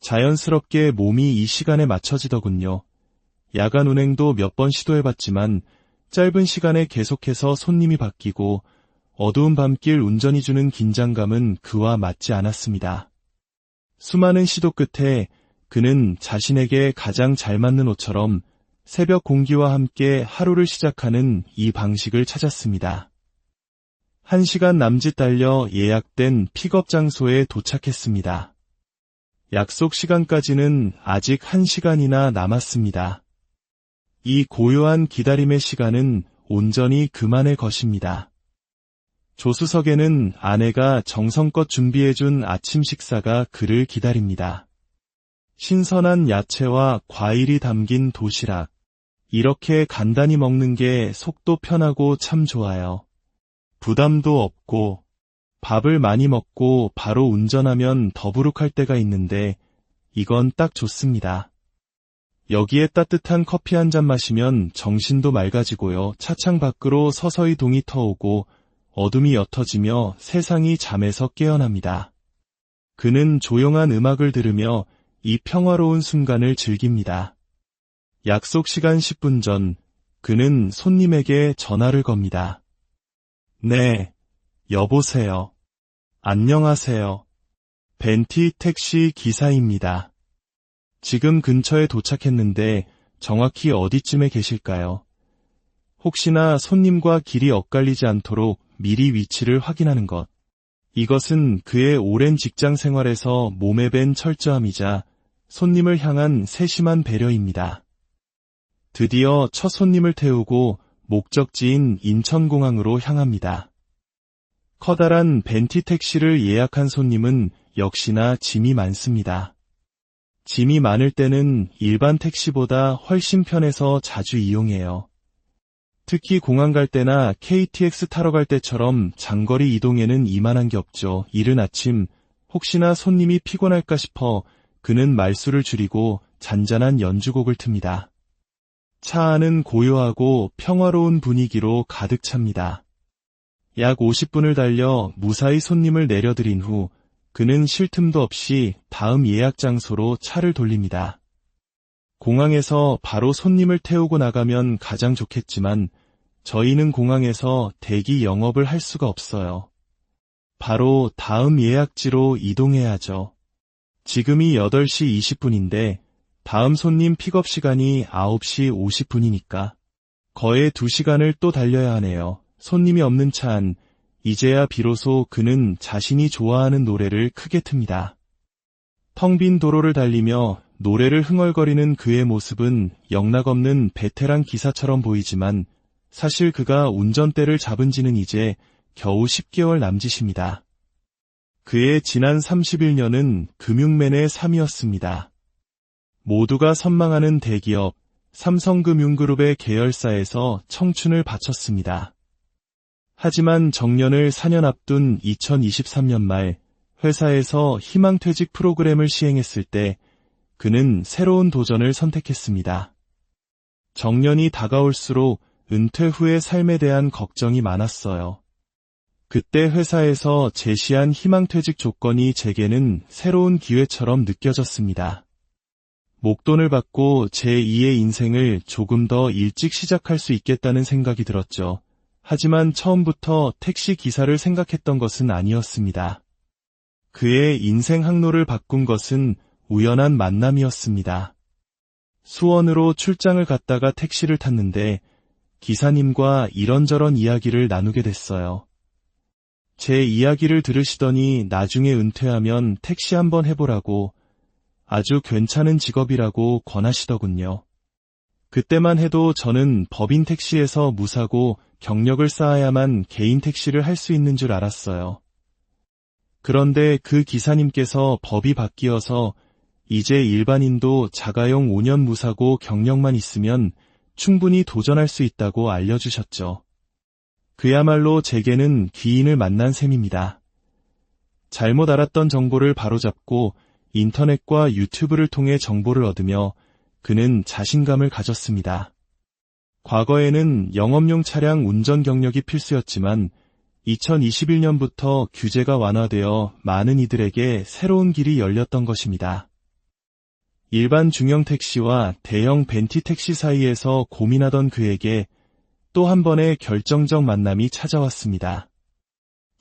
자연스럽게 몸이 이 시간에 맞춰지더군요. 야간 운행도 몇 번 시도해봤지만 짧은 시간에 계속해서 손님이 바뀌고 어두운 밤길 운전이 주는 긴장감은 그와 맞지 않았습니다. 수많은 시도 끝에 그는 자신에게 가장 잘 맞는 옷처럼 새벽 공기와 함께 하루를 시작하는 이 방식을 찾았습니다. 1시간 남짓 달려 예약된 픽업 장소에 도착했습니다. 약속 시간까지는 아직 1시간이나 남았습니다. 이 고요한 기다림의 시간은 온전히 그만의 것입니다. 조수석에는 아내가 정성껏 준비해준 아침 식사가 그를 기다립니다. 신선한 야채와 과일이 담긴 도시락, 이렇게 간단히 먹는 게 속도 편하고 참 좋아요. 부담도 없고, 밥을 많이 먹고 바로 운전하면 더부룩할 때가 있는데, 이건 딱 좋습니다. 여기에 따뜻한 커피 한 잔 마시면 정신도 맑아지고요. 차창 밖으로 서서히 동이 터오고 어둠이 옅어지며 세상이 잠에서 깨어납니다. 그는 조용한 음악을 들으며 이 평화로운 순간을 즐깁니다. 약속 시간 10분 전, 그는 손님에게 전화를 겁니다. 네, 여보세요. 안녕하세요. 벤티 택시 기사입니다. 지금 근처에 도착했는데 정확히 어디쯤에 계실까요? 혹시나 손님과 길이 엇갈리지 않도록 미리 위치를 확인하는 것. 이것은 그의 오랜 직장 생활에서 몸에 밴 철저함이자 손님을 향한 세심한 배려입니다. 드디어 첫 손님을 태우고 목적지인 인천공항으로 향합니다. 커다란 벤티 택시를 예약한 손님은 역시나 짐이 많습니다. 짐이 많을 때는 일반 택시보다 훨씬 편해서 자주 이용해요. 특히 공항 갈 때나 KTX 타러 갈 때처럼 장거리 이동에는 이만한 게 없죠. 이른 아침 혹시나 손님이 피곤할까 싶어 그는 말수를 줄이고 잔잔한 연주곡을 틉니다. 차 안은 고요하고 평화로운 분위기로 가득 찹니다. 약 50분을 달려 무사히 손님을 내려드린 후 그는 쉴 틈도 없이 다음 예약 장소로 차를 돌립니다. 공항에서 바로 손님을 태우고 나가면 가장 좋겠지만 저희는 공항에서 대기 영업을 할 수가 없어요. 바로 다음 예약지로 이동해야죠. 지금이 8시 20분인데 다음 손님 픽업 시간이 9시 50분이니까 거의 2시간을 또 달려야 하네요. 손님이 없는 차 안, 이제야 비로소 그는 자신이 좋아하는 노래를 크게 틉니다. 텅 빈 도로를 달리며 노래를 흥얼거리는 그의 모습은 영락없는 베테랑 기사처럼 보이지만 사실 그가 운전대를 잡은 지는 이제 겨우 10개월 남짓입니다. 그의 지난 31년은 금융맨의 삶이었습니다. 모두가 선망하는 대기업 삼성금융그룹의 계열사에서 청춘을 바쳤습니다. 하지만 정년을 4년 앞둔 2023년 말 회사에서 희망퇴직 프로그램을 시행했을 때 그는 새로운 도전을 선택했습니다. 정년이 다가올수록 은퇴 후의 삶에 대한 걱정이 많았어요. 그때 회사에서 제시한 희망퇴직 조건이 제게는 새로운 기회처럼 느껴졌습니다. 목돈을 받고 제2의 인생을 조금 더 일찍 시작할 수 있겠다는 생각이 들었죠. 하지만 처음부터 택시 기사를 생각했던 것은 아니었습니다. 그의 인생 항로를 바꾼 것은 우연한 만남이었습니다. 수원으로 출장을 갔다가 택시를 탔는데 기사님과 이런저런 이야기를 나누게 됐어요. 제 이야기를 들으시더니 나중에 은퇴하면 택시 한번 해보라고 아주 괜찮은 직업이라고 권하시더군요. 그때만 해도 저는 법인 택시에서 무사고 경력을 쌓아야만 개인 택시를 할 수 있는 줄 알았어요. 그런데 그 기사님께서 법이 바뀌어서 이제 일반인도 자가용 5년 무사고 경력만 있으면 충분히 도전할 수 있다고 알려주셨죠. 그야말로 제게는 귀인을 만난 셈입니다. 잘못 알았던 정보를 바로잡고 인터넷과 유튜브를 통해 정보를 얻으며 그는 자신감을 가졌습니다. 과거에는 영업용 차량 운전 경력이 필수였지만 2021년부터 규제가 완화되어 많은 이들에게 새로운 길이 열렸던 것입니다. 일반 중형 택시와 대형 벤티 택시 사이에서 고민하던 그에게 또 한 번의 결정적 만남이 찾아왔습니다.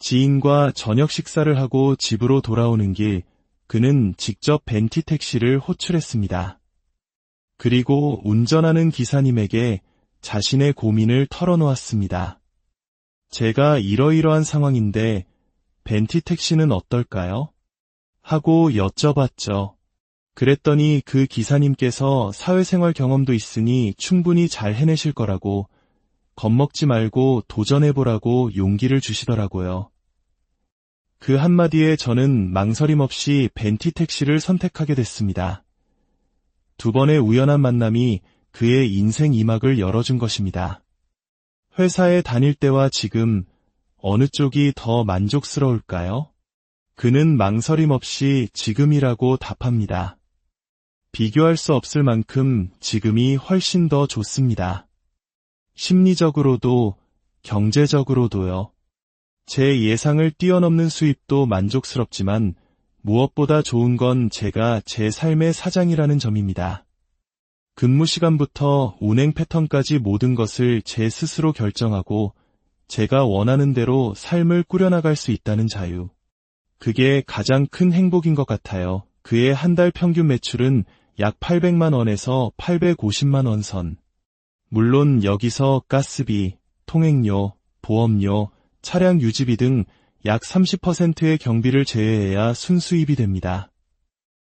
지인과 저녁 식사를 하고 집으로 돌아오는 길, 그는 직접 벤티 택시를 호출했습니다. 그리고 운전하는 기사님에게 자신의 고민을 털어놓았습니다. 제가 이러이러한 상황인데 벤티 택시는 어떨까요? 하고 여쭤봤죠. 그랬더니 그 기사님께서 사회생활 경험도 있으니 충분히 잘 해내실 거라고 겁먹지 말고 도전해보라고 용기를 주시더라고요. 그 한마디에 저는 망설임 없이 벤티 택시를 선택하게 됐습니다. 두 번의 우연한 만남이 그의 인생 2막을 열어준 것입니다. 회사에 다닐 때와 지금 어느 쪽이 더 만족스러울까요? 그는 망설임 없이 지금이라고 답합니다. 비교할 수 없을 만큼 지금이 훨씬 더 좋습니다. 심리적으로도 경제적으로도요. 제 예상을 뛰어넘는 수입도 만족스럽지만 무엇보다 좋은 건 제가 제 삶의 사장이라는 점입니다. 근무 시간부터 운행 패턴까지 모든 것을 제 스스로 결정하고 제가 원하는 대로 삶을 꾸려나갈 수 있다는 자유. 그게 가장 큰 행복인 것 같아요. 그의 한 달 평균 매출은 약 800만 원에서 850만 원 선. 물론 여기서 가스비, 통행료, 보험료, 차량 유지비 등 약 30%의 경비를 제외해야 순수입이 됩니다.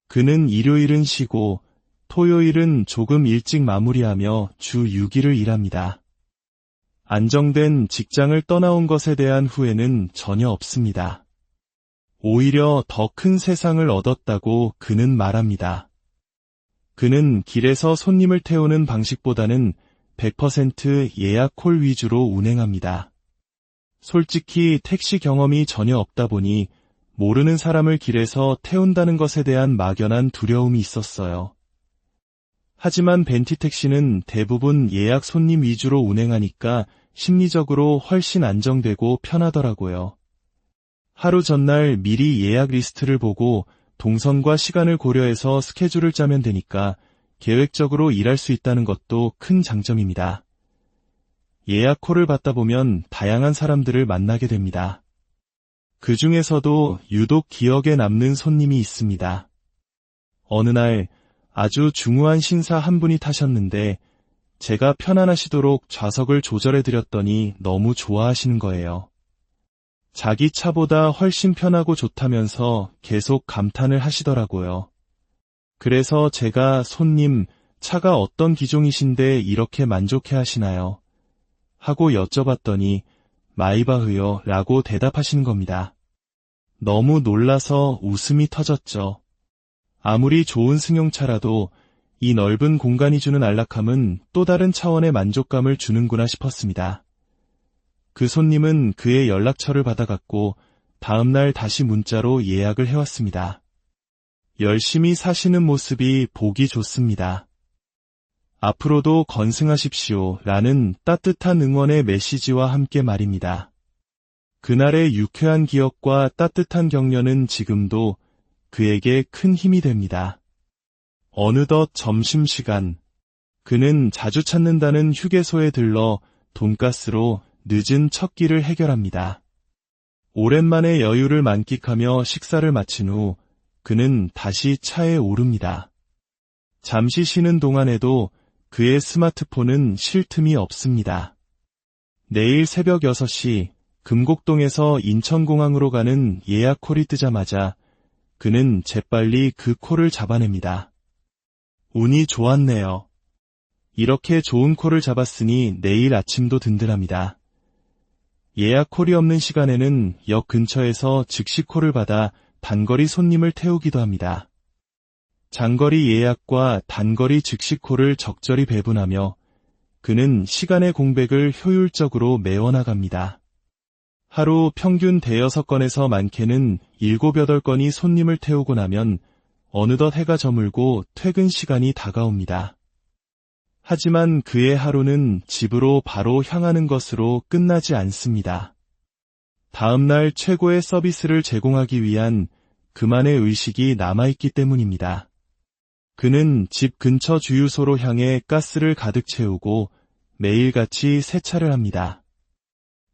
그는 일요일은 쉬고 토요일은 조금 일찍 마무리하며 주 6일을 일합니다. 안정된 직장을 떠나온 것에 대한 후회는 전혀 없습니다. 오히려 더 큰 세상을 얻었다고 그는 말합니다. 그는 길에서 손님을 태우는 방식보다는 100% 예약 콜 위주로 운행합니다. 솔직히 택시 경험이 전혀 없다 보니 모르는 사람을 길에서 태운다는 것에 대한 막연한 두려움이 있었어요. 하지만 벤티 택시는 대부분 예약 손님 위주로 운행하니까 심리적으로 훨씬 안정되고 편하더라고요. 하루 전날 미리 예약 리스트를 보고 동선과 시간을 고려해서 스케줄을 짜면 되니까 계획적으로 일할 수 있다는 것도 큰 장점입니다. 예약 콜을 받다 보면 다양한 사람들을 만나게 됩니다. 그 중에서도 유독 기억에 남는 손님이 있습니다. 어느 날 아주 중후한 신사 한 분이 타셨는데 제가 편안하시도록 좌석을 조절해드렸더니 너무 좋아하시는 거예요. 자기 차보다 훨씬 편하고 좋다면서 계속 감탄을 하시더라고요. 그래서 제가 손님, 차가 어떤 기종이신데 이렇게 만족해 하시나요? 하고 여쭤봤더니 마이바흐요 라고 대답하시는 겁니다. 너무 놀라서 웃음이 터졌죠. 아무리 좋은 승용차라도 이 넓은 공간이 주는 안락함은 또 다른 차원의 만족감을 주는구나 싶었습니다. 그 손님은 그의 연락처를 받아갔고 다음날 다시 문자로 예약을 해왔습니다. 열심히 사시는 모습이 보기 좋습니다. 앞으로도 건승하십시오 라는 따뜻한 응원의 메시지와 함께 말입니다. 그날의 유쾌한 기억과 따뜻한 격려는 지금도 그에게 큰 힘이 됩니다. 어느덧 점심시간, 그는 자주 찾는다는 휴게소에 들러 돈가스로 늦은 첫 끼를 해결합니다. 오랜만에 여유를 만끽하며 식사를 마친 후 그는 다시 차에 오릅니다. 잠시 쉬는 동안에도 그의 스마트폰은 쉴 틈이 없습니다. 내일 새벽 6시 금곡동에서 인천공항으로 가는 예약 콜이 뜨자마자 그는 재빨리 그 콜을 잡아냅니다. 운이 좋았네요. 이렇게 좋은 콜을 잡았으니 내일 아침도 든든합니다. 예약 콜이 없는 시간에는 역 근처에서 즉시 콜을 받아 단거리 손님을 태우기도 합니다. 장거리 예약과 단거리 즉시 콜을 적절히 배분하며 그는 시간의 공백을 효율적으로 메워나갑니다. 하루 평균 대여섯 건에서 많게는 7, 8건이 손님을 태우고 나면 어느덧 해가 저물고 퇴근 시간이 다가옵니다. 하지만 그의 하루는 집으로 바로 향하는 것으로 끝나지 않습니다. 다음날 최고의 서비스를 제공하기 위한 그만의 의식이 남아있기 때문입니다. 그는 집 근처 주유소로 향해 가스를 가득 채우고 매일같이 세차를 합니다.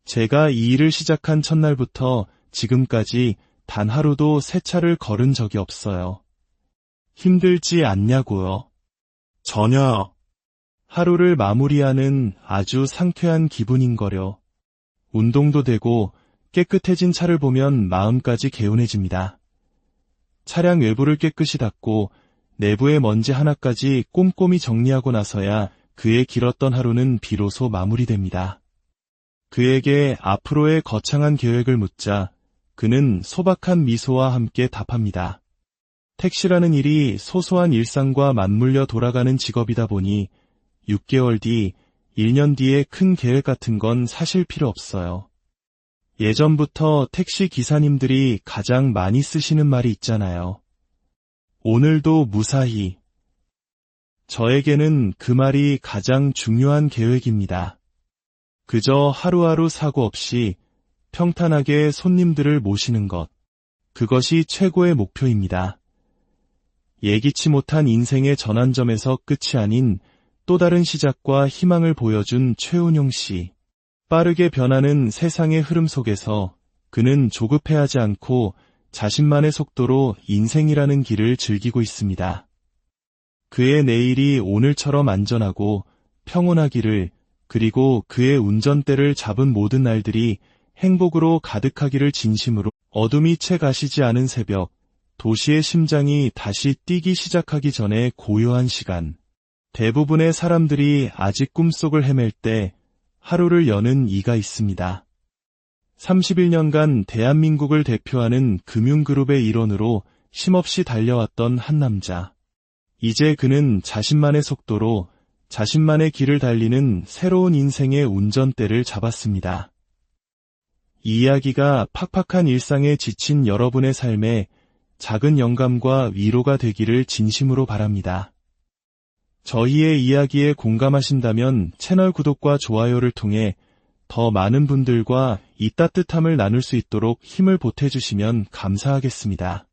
제가 이 일을 시작한 첫날부터 지금까지 단 하루도 세차를 거른 적이 없어요. 힘들지 않냐고요? 전혀. 하루를 마무리하는 아주 상쾌한 기분인거려. 운동도 되고 깨끗해진 차를 보면 마음까지 개운해집니다. 차량 외부를 깨끗이 닦고 내부의 먼지 하나까지 꼼꼼히 정리하고 나서야 그의 길었던 하루는 비로소 마무리됩니다. 그에게 앞으로의 거창한 계획을 묻자 그는 소박한 미소와 함께 답합니다. 택시라는 일이 소소한 일상과 맞물려 돌아가는 직업이다 보니 6개월 뒤, 1년 뒤에 큰 계획 같은 건 사실 필요 없어요. 예전부터 택시 기사님들이 가장 많이 쓰시는 말이 있잖아요. 오늘도 무사히. 저에게는 그 말이 가장 중요한 계획입니다. 그저 하루하루 사고 없이 평탄하게 손님들을 모시는 것. 그것이 최고의 목표입니다. 예기치 못한 인생의 전환점에서 끝이 아닌 또 다른 시작과 희망을 보여준 최운용 씨. 빠르게 변하는 세상의 흐름 속에서 그는 조급해하지 않고 자신만의 속도로 인생이라는 길을 즐기고 있습니다. 그의 내일이 오늘처럼 안전하고 평온하기를, 그리고 그의 운전대를 잡은 모든 날들이 행복으로 가득하기를 진심으로. 어둠이 채 가시지 않은 새벽, 도시의 심장이 다시 뛰기 시작하기 전에 고요한 시간. 대부분의 사람들이 아직 꿈속을 헤맬 때 하루를 여는 이가 있습니다. 31년간 대한민국을 대표하는 금융그룹의 일원으로 쉼없이 달려왔던 한 남자. 이제 그는 자신만의 속도로 자신만의 길을 달리는 새로운 인생의 운전대를 잡았습니다. 이 이야기가 팍팍한 일상에 지친 여러분의 삶에 작은 영감과 위로가 되기를 진심으로 바랍니다. 저희의 이야기에 공감하신다면 채널 구독과 좋아요를 통해 더 많은 분들과 이 따뜻함을 나눌 수 있도록 힘을 보태주시면 감사하겠습니다.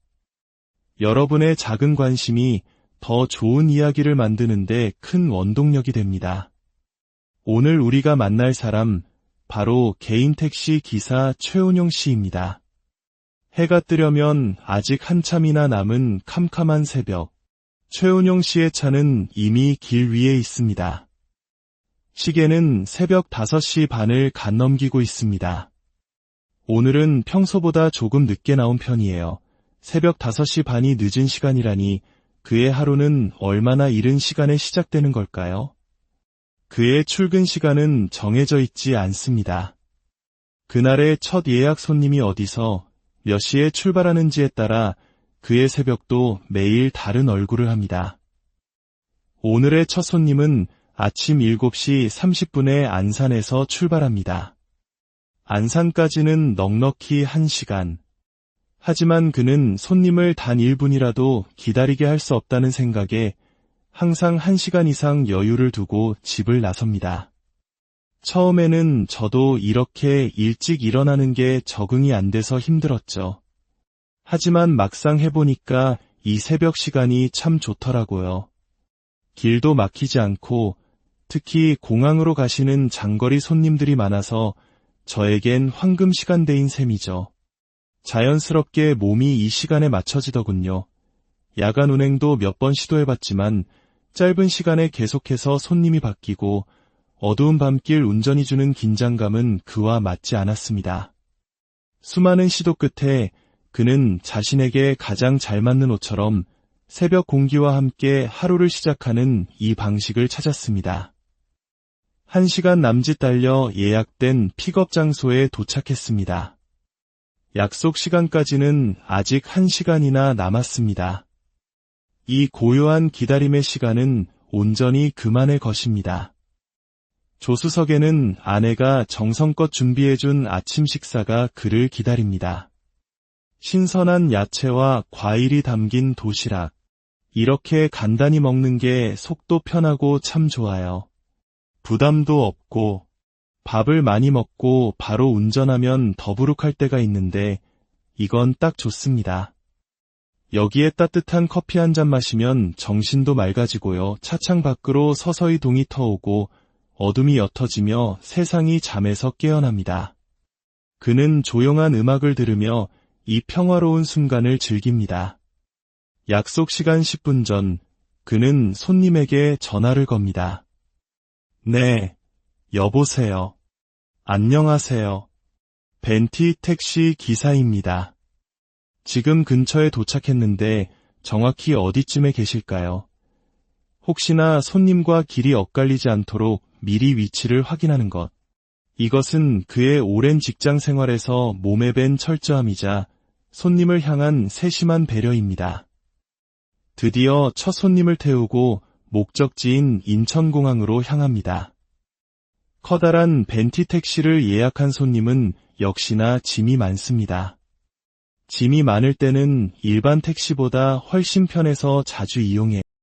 여러분의 작은 관심이 더 좋은 이야기를 만드는 데 큰 원동력이 됩니다. 오늘 우리가 만날 사람, 바로 개인 택시 기사 최운용 씨입니다. 해가 뜨려면 아직 한참이나 남은 캄캄한 새벽. 최운용 씨의 차는 이미 길 위에 있습니다. 시계는 새벽 5시 반을 갓 넘기고 있습니다. 오늘은 평소보다 조금 늦게 나온 편이에요. 새벽 5시 반이 늦은 시간이라니 그의 하루는 얼마나 이른 시간에 시작되는 걸까요? 그의 출근 시간은 정해져 있지 않습니다. 그날의 첫 예약 손님이 어디서 몇 시에 출발하는지에 따라 그의 새벽도 매일 다른 얼굴을 합니다. 오늘의 첫 손님은 아침 7시 30분에 안산에서 출발합니다. 안산까지는 넉넉히 1시간. 하지만 그는 손님을 단 1분이라도 기다리게 할 수 없다는 생각에 항상 1시간 이상 여유를 두고 집을 나섭니다. 처음에는 저도 이렇게 일찍 일어나는 게 적응이 안 돼서 힘들었죠. 하지만 막상 해보니까 이 새벽 시간이 참 좋더라고요. 길도 막히지 않고 특히 공항으로 가시는 장거리 손님들이 많아서 저에겐 황금 시간대인 셈이죠. 자연스럽게 몸이 이 시간에 맞춰지더군요. 야간 운행도 몇 번 시도해봤지만 짧은 시간에 계속해서 손님이 바뀌고 어두운 밤길 운전이 주는 긴장감은 그와 맞지 않았습니다. 수많은 시도 끝에 그는 자신에게 가장 잘 맞는 옷처럼 새벽 공기와 함께 하루를 시작하는 이 방식을 찾았습니다. 1시간 남짓 달려 예약된 픽업 장소에 도착했습니다. 약속 시간까지는 아직 1시간이나 남았습니다. 이 고요한 기다림의 시간은 온전히 그만의 것입니다. 조수석에는 아내가 정성껏 준비해준 아침 식사가 그를 기다립니다. 신선한 야채와 과일이 담긴 도시락. 이렇게 간단히 먹는 게 속도 편하고 참 좋아요. 부담도 없고 밥을 많이 먹고 바로 운전하면 더부룩할 때가 있는데 이건 딱 좋습니다. 여기에 따뜻한 커피 한 잔 마시면 정신도 맑아지고요. 차창 밖으로 서서히 동이 터오고 어둠이 옅어지며 세상이 잠에서 깨어납니다. 그는 조용한 음악을 들으며 이 평화로운 순간을 즐깁니다. 약속 시간 10분 전, 그는 손님에게 전화를 겁니다. 네, 여보세요. 안녕하세요. 벤티 택시 기사입니다. 지금 근처에 도착했는데 정확히 어디쯤에 계실까요? 혹시나 손님과 길이 엇갈리지 않도록 미리 위치를 확인하는 것. 이것은 그의 오랜 직장 생활에서 몸에 밴 철저함이자 손님을 향한 세심한 배려입니다. 드디어 첫 손님을 태우고 목적지인 인천공항으로 향합니다. 커다란 벤티 택시를 예약한 손님은 역시나 짐이 많습니다. 짐이 많을 때는 일반 택시보다 훨씬 편해서 자주 이용해요.